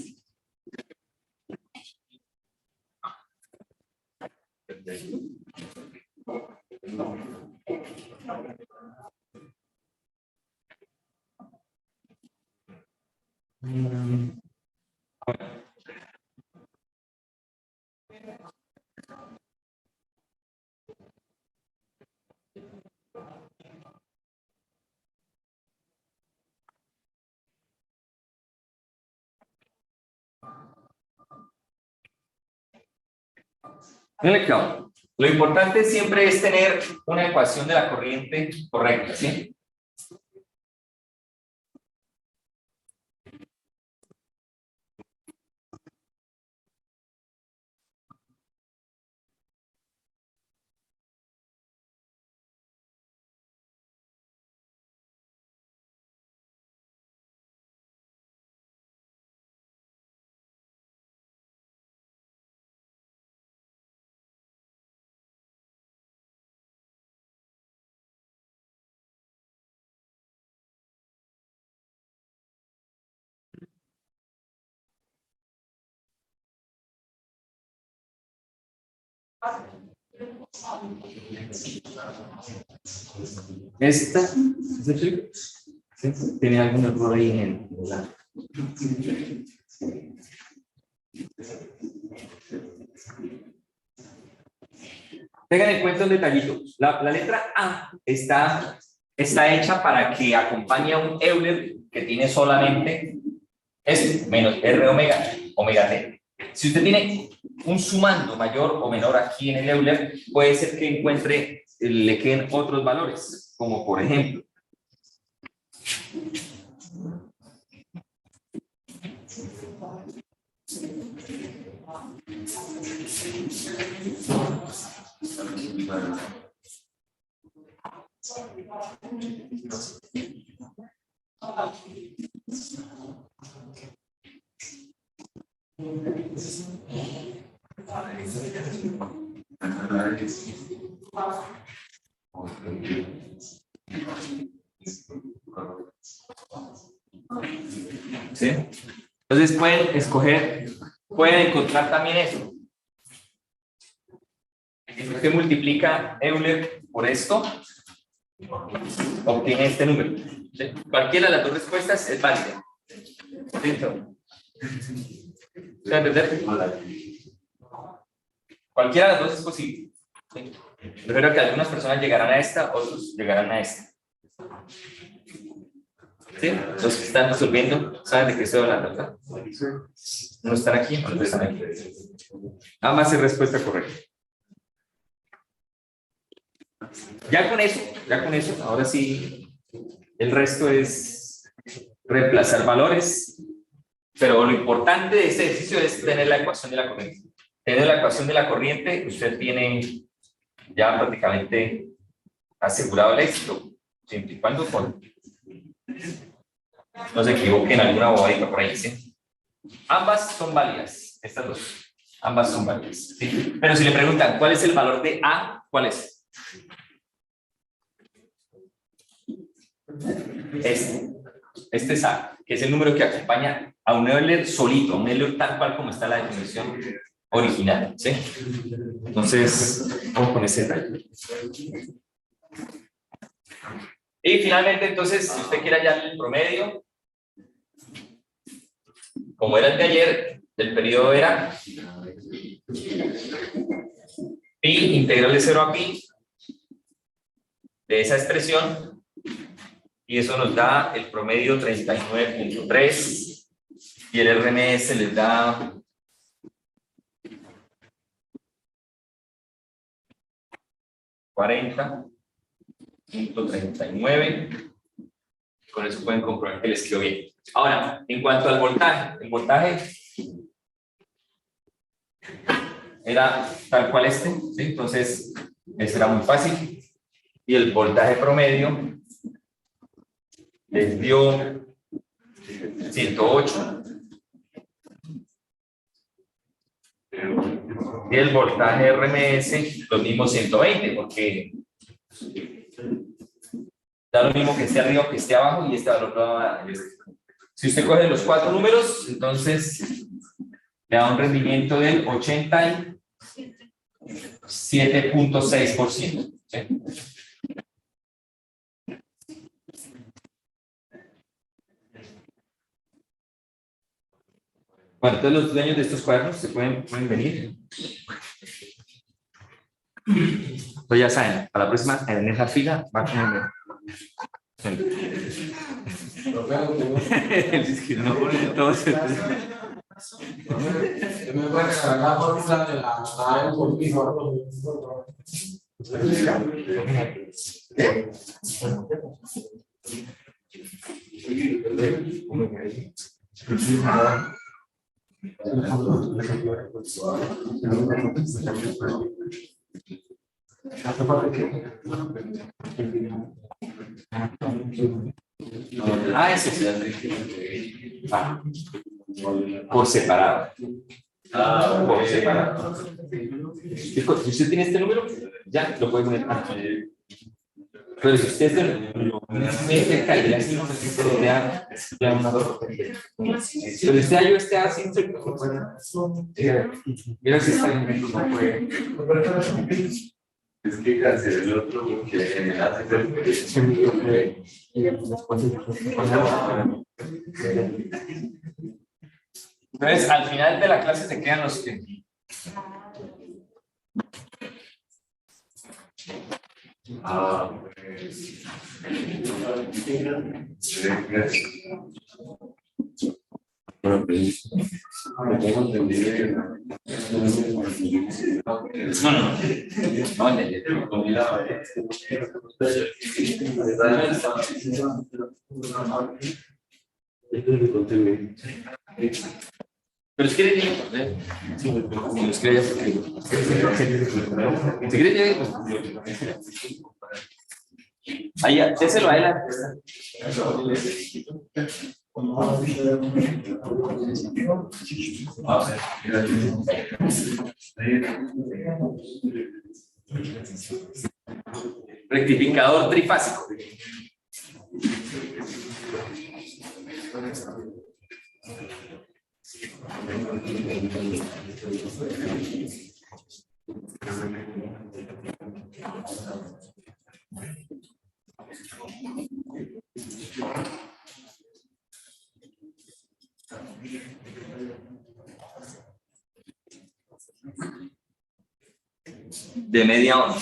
Miren claro. Lo importante siempre es tener una ecuación de la corriente correcta, ¿sí? Esta, ¿sí? ¿Tiene algún error ahí en la... Tengan en cuenta un detallito. La letra A está hecha para que acompañe a un Euler que tiene solamente S menos R omega T. Si usted tiene un sumando mayor o menor aquí en el Euler, puede ser que le queden otros valores, como por ejemplo, ¿sí? Entonces pueden encontrar también eso. Si usted multiplica Euler por esto, obtiene este número. ¿Sí? Cualquiera de las dos respuestas es válida. ¿Listo? ¿Se entender? Cualquiera de las dos es posible. ¿Sí? Prefiero que algunas personas llegarán a esta, otros llegarán a esta. ¿Sí? Los que están resolviendo saben de qué estoy hablando, ¿verdad? ¿No están aquí? No están aquí. Ambas es respuesta correcta. Ya con eso, ahora sí, el resto es reemplazar valores, pero lo importante de este ejercicio es tener la ecuación de la corriente. Tener la ecuación de la corriente, usted tiene ya prácticamente asegurado el éxito, siempre y cuando no se equivoquen en alguna bobadita por ahí, ¿sí? Ambas son válidas, estas dos, ambas son válidas, ¿sí? Pero si le preguntan, ¿cuál es el valor de A? ¿Cuál es? Este es A, que es el número que acompaña a un Euler solito, un Euler tal cual como está la definición original, ¿sí? Entonces, vamos con ese detalle. Y finalmente, entonces, si usted quiere hallar el promedio, como era el de ayer, el periodo era pi integral de 0 a pi de esa expresión, y eso nos da el promedio 39.3 y el RMS les da 40.39. Con eso pueden comprobar que les quedó bien. Ahora, en cuanto al voltaje, el voltaje era tal cual ¿sí? Entonces, eso era muy fácil. Y el voltaje promedio les dio 108. Y el voltaje RMS, los mismos 120, porque da lo mismo que esté arriba que esté abajo, y este valor lo da. Si usted coge los 4 números, entonces le da un rendimiento del 87.6%. ¿Sí? Bueno, entonces los dueños de estos cuadernos se pueden venir. Entonces ya saben, para la próxima, en esa fila va a tener. Es que no, todos me puede regalar la fórmula de la A por pi? Ah, eso sí. Ah, por separado. Por separado. Si usted tiene este número, ya lo puede poner. Pero si usted lo mete acá y le hace una pero este año este así, mira si está en no puede. Es que cancelé el otro porque hace Entonces, al final de la clase se quedan los que. Bueno, pues, me tengo entendido. Pero si quiere si quiere ahí, déselo a él. Rectificador trifásico. De media onda.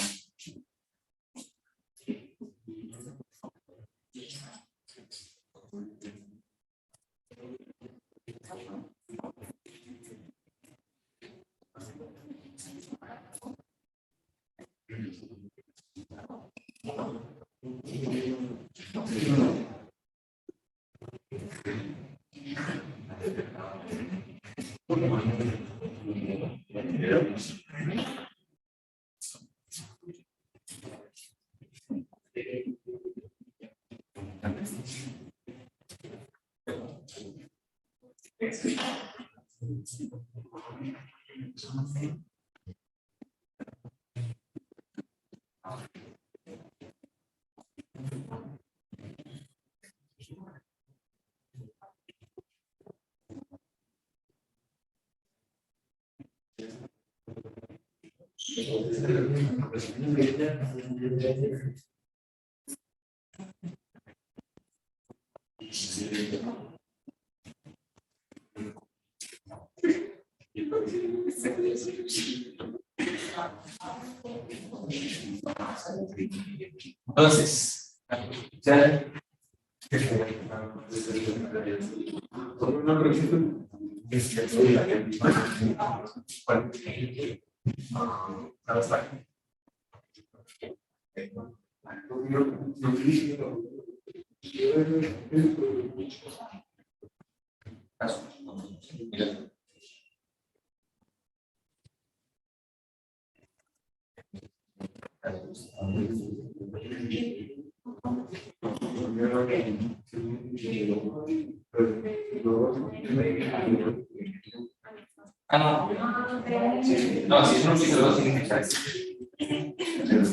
Entonces, no, si es un ciclo, no tiene que estar así.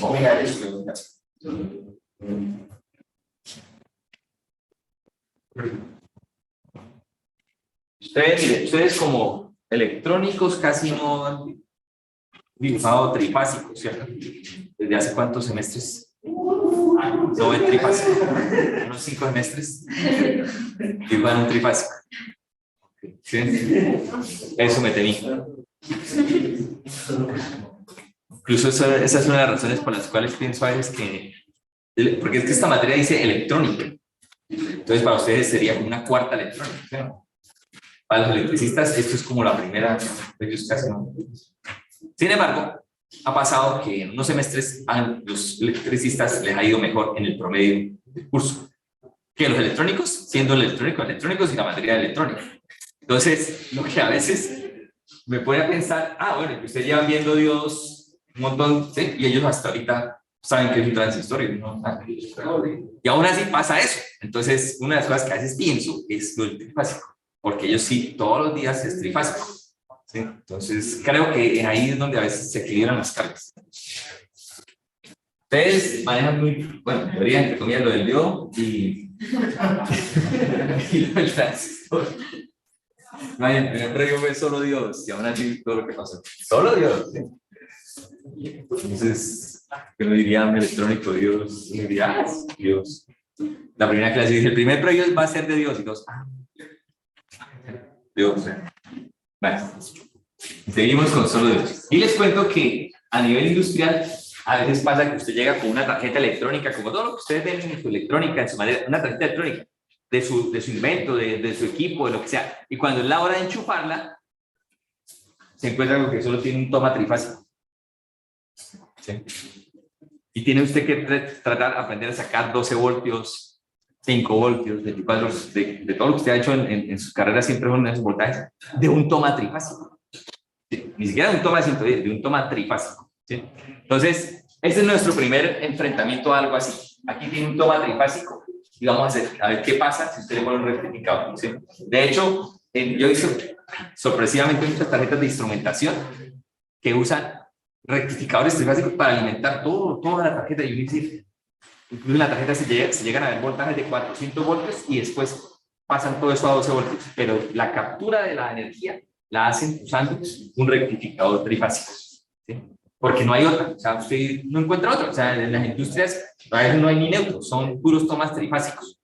Omega eso. Ustedes como electrónicos casi no han dibujado trifásico, ¿cierto? ¿Desde hace cuántos semestres? No ven trifásico. Unos 5 semestres dibujan un trifásico. ¿Sí? Eso me temí. Incluso esa es una de las razones por las cuales pienso a veces que, porque es que esta materia dice electrónica, entonces para ustedes sería como una cuarta electrónica, ¿sí? Para los electricistas, esto es como la primera, ellos casi no. Sin embargo, ha pasado que en unos semestres a los electricistas les ha ido mejor en el promedio del curso que los electrónicos, siendo electrónicos y la materia de electrónica. Entonces, lo que a veces me pone a pensar, bueno, que ustedes llevan viendo Dios un montón, ¿sí? Y ellos hasta ahorita saben que es un transistor, ¿no? Y aún así pasa eso. Entonces, una de las cosas que a veces pienso es lo del trifásico, porque ellos sí, todos los días es trifásico. ¿Sí? Entonces, creo que ahí es donde a veces se equilibran las cargas. Ustedes manejan muy, bueno, teoría, entre comillas, lo del diodo y lo del transistor. El primer premio fue solo Dios, y aún así todo lo que pasó. Solo Dios. ¿Sí? Entonces, ¿qué me diría un electrónico? Dios. Me diría, Dios. La primera clase dice, el primer premio va a ser de Dios. Y todos, Dios. Vale. Seguimos con solo Dios. Y les cuento que a nivel industrial, a veces pasa que usted llega con una tarjeta electrónica, como todo lo que ustedes ven en su electrónica, en su manera, una tarjeta electrónica de su invento, de su equipo, de lo que sea. Y cuando es la hora de enchufarla, se encuentra con que solo tiene un toma trifásico. ¿Sí? Y tiene usted que tratar de aprender a sacar 12 voltios, 5 voltios, 24, de todo lo que usted ha hecho en sus carreras, siempre son esos voltajes, de un toma trifásico. ¿Sí? Ni siquiera de un toma de 110, de un toma trifásico. ¿Sí? Entonces, ese es nuestro primer enfrentamiento a algo así. Aquí tiene un toma trifásico y vamos a ver qué pasa si usted le pone un rectificador. ¿Sí? De hecho, yo hice sorpresivamente muchas tarjetas de instrumentación que usan rectificadores trifásicos para alimentar toda la tarjeta. Y incluso en la tarjeta se llegan a ver voltajes de 400 voltios y después pasan todo eso a 12 voltios. Pero la captura de la energía la hacen usando un rectificador trifásico. ¿Sí? Porque no hay otra, o sea, usted no encuentra otra, o sea, en las industrias a veces no hay ni neutros, son puros tomas trifásicos.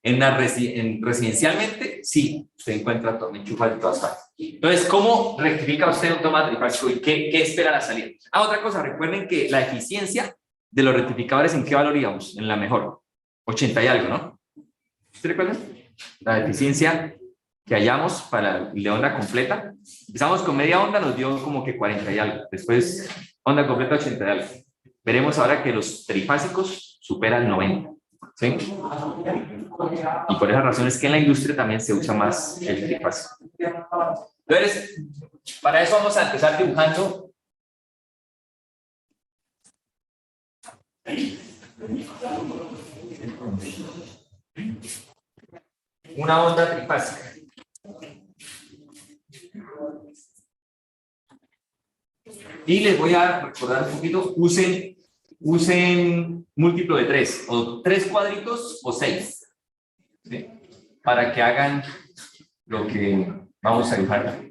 Residencialmente, sí, usted encuentra enchufas de todas partes. Entonces, ¿cómo rectifica usted un toma trifásico y qué espera la salida? Otra cosa, recuerden que la eficiencia de los rectificadores, ¿en qué valor íbamos? En la mejor, 80 y algo, ¿no? ¿Usted recuerda? La eficiencia que hallamos para la onda completa, empezamos con media onda, nos dio como que 40 y algo, después onda completa 80 y algo. Veremos ahora que los trifásicos superan 90. ¿Sí? Y por esa razón es que en la industria también se usa más el trifásico. Entonces, para eso vamos a empezar dibujando una onda trifásica. Y les voy a recordar un poquito, usen múltiplo de 3, o 3 cuadritos o 6, ¿sí? Para que hagan lo que vamos a dibujar.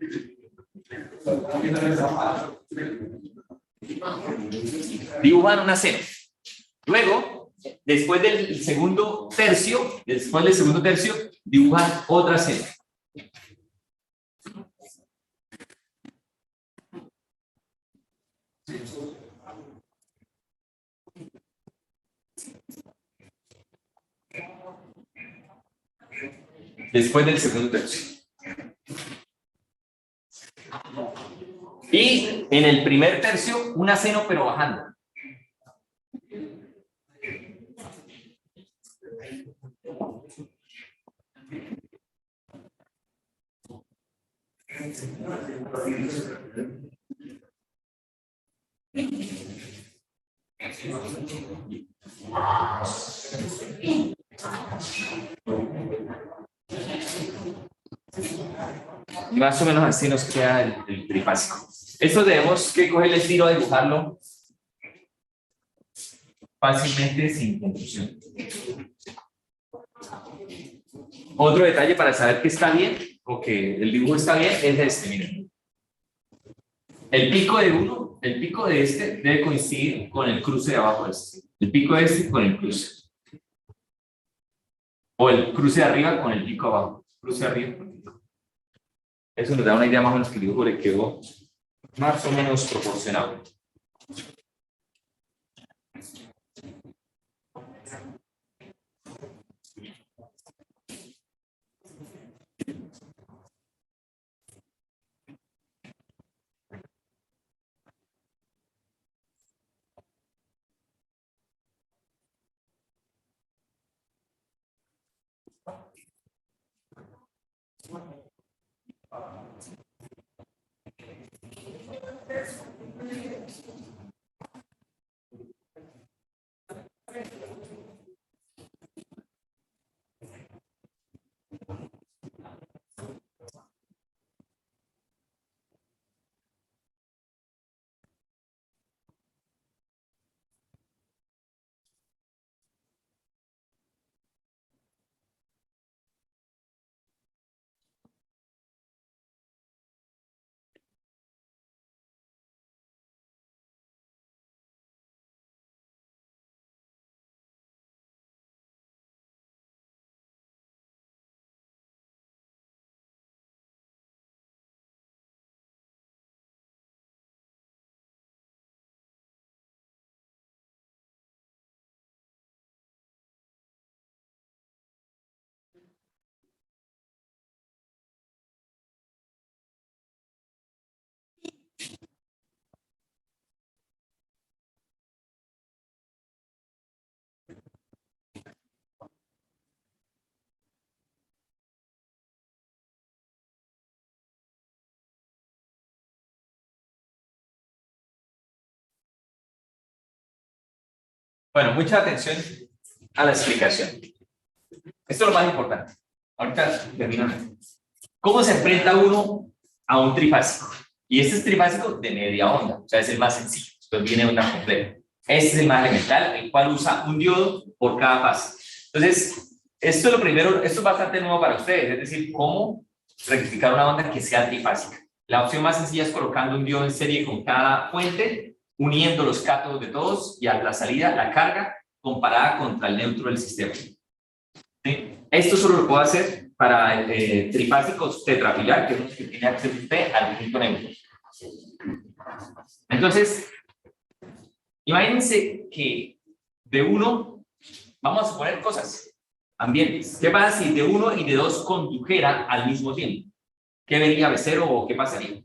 Dibujan una seno. Luego, después del segundo tercio, dibujan otra seno. Después del segundo tercio. Y en el primer tercio, una seno pero bajando. Más o menos así nos queda el trifásico. Esto debemos que coger el estilo de dibujarlo fácilmente sin confusión. Otro detalle para saber que está bien o que el dibujo está bien es este, miren. El pico de este debe coincidir con el cruce de abajo de este. El pico de este con el cruce. O el cruce de arriba con el pico abajo. Cruce de arriba con el pico. Eso nos da una idea más o menos que el dibujo le quedó más o menos proporcionado. Bueno, mucha atención a la explicación. Esto es lo más importante. Ahorita termino. ¿Cómo se enfrenta uno a un trifásico? Y este es trifásico de media onda, o sea, es el más sencillo. Entonces viene onda completa. Este es el más elemental, el cual usa un diodo por cada fase. Entonces, esto es lo primero, esto es bastante nuevo para ustedes, es decir, cómo rectificar una onda que sea trifásica. La opción más sencilla es colocando un diodo en serie con cada fuente, uniendo los cátodos de todos y a la salida la carga comparada contra el neutro del sistema. ¿Sí? Esto solo lo puedo hacer para trifásicos tetrapilar, que es los que tiene acceso usted al punto neutro. Entonces, imagínense que de uno, vamos a suponer cosas, ambientes. ¿Qué pasa si de uno y de dos condujera al mismo tiempo? ¿Qué vería B0 o qué pasaría?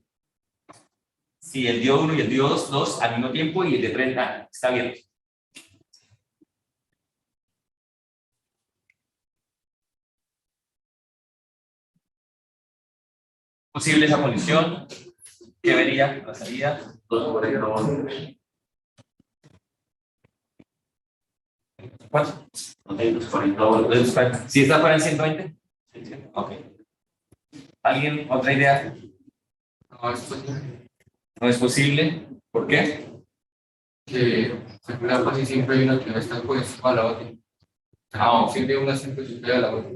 Si el diodo 1 y el diodo 2 al mismo tiempo y el de 30 está abierto. Posible esa condición. ¿Qué vería? Pasaría. 240. ¿Cuánto? 240. ¿Si está fuera en 120? Ok. ¿Alguien? ¿Otra idea? No, esto No es posible. ¿Por qué? que según la fase siempre hay una que va a estar por encima de la otra. Ah, ok. Siempre una siempre supera a la otra.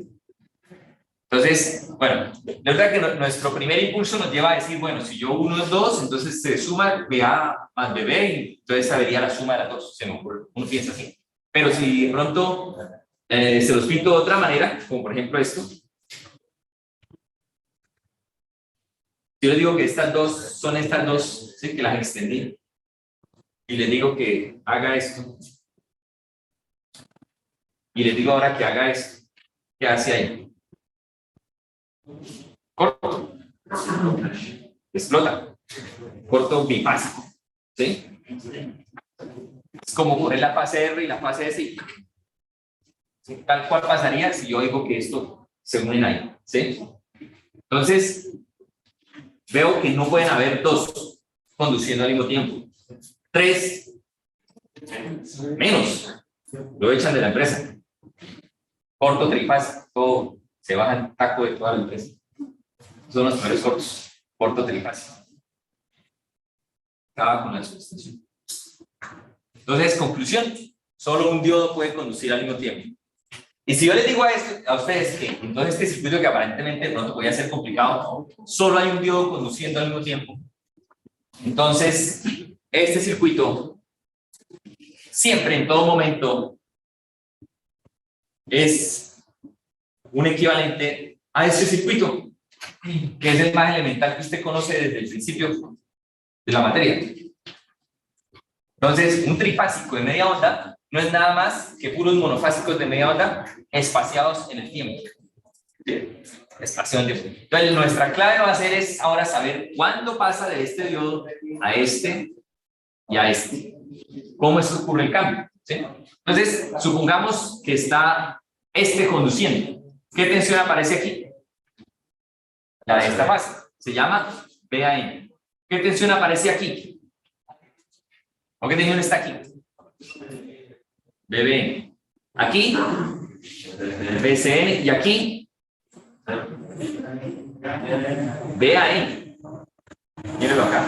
Entonces, bueno, la verdad que nuestro primer impulso nos lleva a decir, bueno, si yo uno es 2, entonces se suma BA más BB, y entonces sabería la suma de las dos, se me ocurre. Uno piensa así. Pero si de pronto se los pinto de otra manera, como por ejemplo esto, yo les digo que estas dos son estas dos, ¿sí? Que las extendí, y les digo que haga esto, y les digo ahora que haga esto, ¿qué hace ahí? Corto, explota, corto bifásico, ¿sí? Es como poner la fase R y la fase S, y ¿sí? Tal cual pasaría si yo digo que esto se unen ahí, ¿sí? Entonces, veo que no pueden haber dos conduciendo al mismo tiempo. 3, menos, lo echan de la empresa. Corto trifásico, todo se baja el taco de toda la empresa. Son los primeros cortos, corto trifásico. Acaba con la subestación. Entonces, conclusión, solo un diodo puede conducir al mismo tiempo. Y si yo les digo a ustedes que entonces este circuito que aparentemente de pronto podía ser complicado, solo hay un diodo conduciendo al mismo tiempo. Entonces, este circuito siempre, en todo momento, es un equivalente a este circuito, que es el más elemental que usted conoce desde el principio de la materia. Entonces, un trifásico de media onda no es nada más que puros monofásicos de media onda espaciados en el tiempo. Espacio en el tiempo. Entonces, nuestra clave va a ser es ahora saber cuándo pasa de este diodo a este y a este. ¿Cómo es que ocurre el cambio? ¿Sí? Entonces, supongamos que está este conduciendo. ¿Qué tensión aparece aquí? La de esta fase. Se llama BAN. ¿Qué tensión aparece aquí? ¿O qué tensión está aquí? BBN. Aquí, BCN, y aquí, BAN. Mírenlo acá.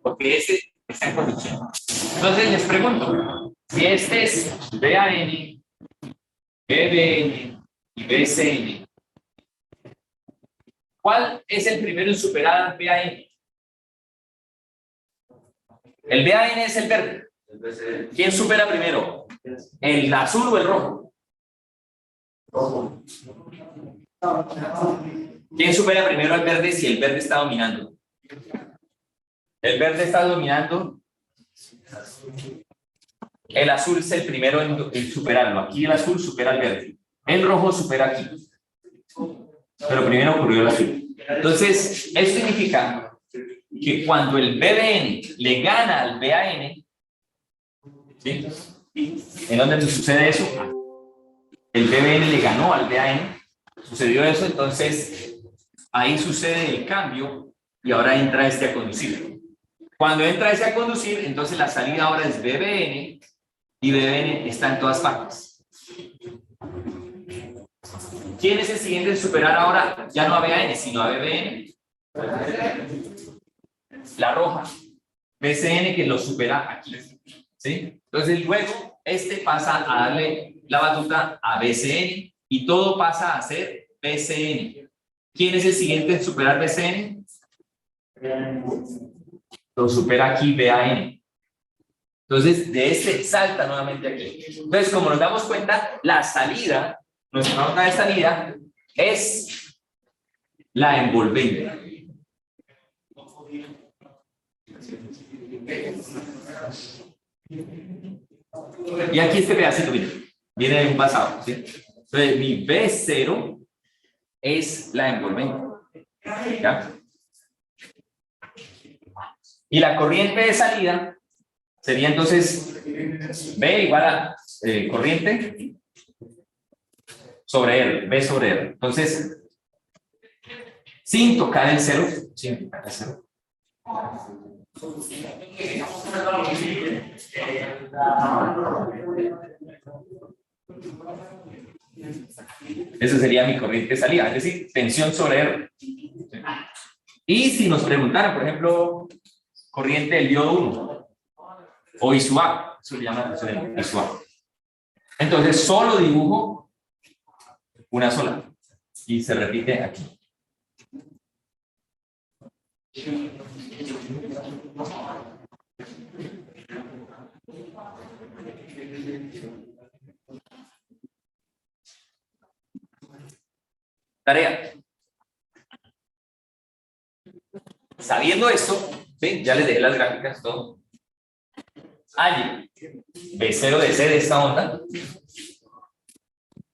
Porque ese está en conducción. Entonces les pregunto, si este es BAN, BBN y BCN, ¿cuál es el primero en superar al BAN? El BAN es el verde. ¿Quién supera primero? ¿El azul o el rojo? ¿Quién supera primero al verde si el verde está dominando? El verde está dominando. El azul es el primero en superarlo. Aquí el azul supera al verde. El rojo supera aquí. Pero primero ocurrió el azul. Entonces, eso significa que cuando el BBN le gana al BAN, ¿sí? ¿En dónde sucede eso? El BBN le ganó al BAN, sucedió eso, entonces ahí sucede el cambio y ahora entra este a conducir. Cuando entra ese a conducir, entonces la salida ahora es BBN y BBN está en todas partes. ¿Quién es el siguiente en superar ahora? Ya no a BAN, sino a BBN. La roja. BCN que lo supera aquí. ¿Sí? Entonces luego este pasa a darle la batuta a BCN y todo pasa a ser BCN. ¿Quién es el siguiente en superar BCN? Lo supera aquí BAN. Entonces de este salta nuevamente aquí. Entonces como nos damos cuenta, la salida, nuestra nota de salida es la envolvente. Y aquí este pedacito, miren, viene de un pasado, ¿sí? Entonces mi B0 es la envolvente. ¿Ya? Y la corriente de salida sería entonces B igual a corriente sobre R, B sobre R. Entonces, sin tocar el cero, esa sería mi corriente de salida, es decir, tensión sobre R. Y si nos preguntaran, por ejemplo, corriente del diodo 1 o I sub A, eso le llaman I sub A. Entonces, solo dibujo una sola y se repite aquí. Tarea. Sabiendo esto, ¿sí? Ya les dejé las gráficas, todo. Hay B0 de C de esta onda,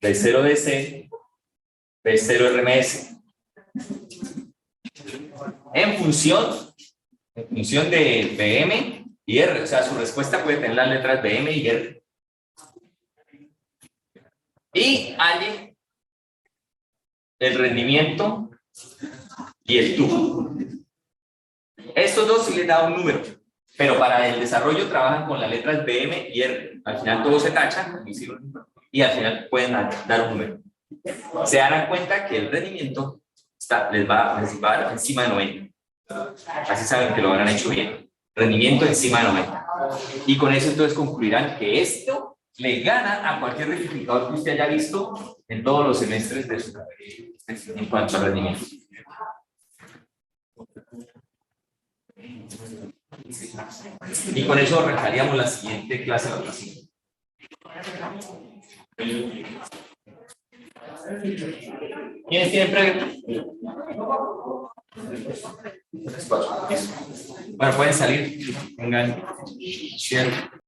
B0 de C, B0 RMS. En función de BM y R, o sea, su respuesta puede tener las letras BM y R. Y hay el rendimiento y el tubo. Estos dos sí les da un número, pero para el desarrollo trabajan con las letras BM y R. Al final todo se tacha y al final pueden dar un número. Se darán cuenta que el rendimiento les va a dar encima de 90. Así saben que lo habrán hecho bien. Rendimiento encima de 90. Y con eso entonces concluirán que esto le gana a cualquier rectificador que usted haya visto en todos los semestres de su carrera en cuanto al rendimiento. Y con eso arrancaríamos la siguiente clase de evaluación. ¿Quiénes tienen preguntas? Bueno, pueden salir. Vengan. Cierto.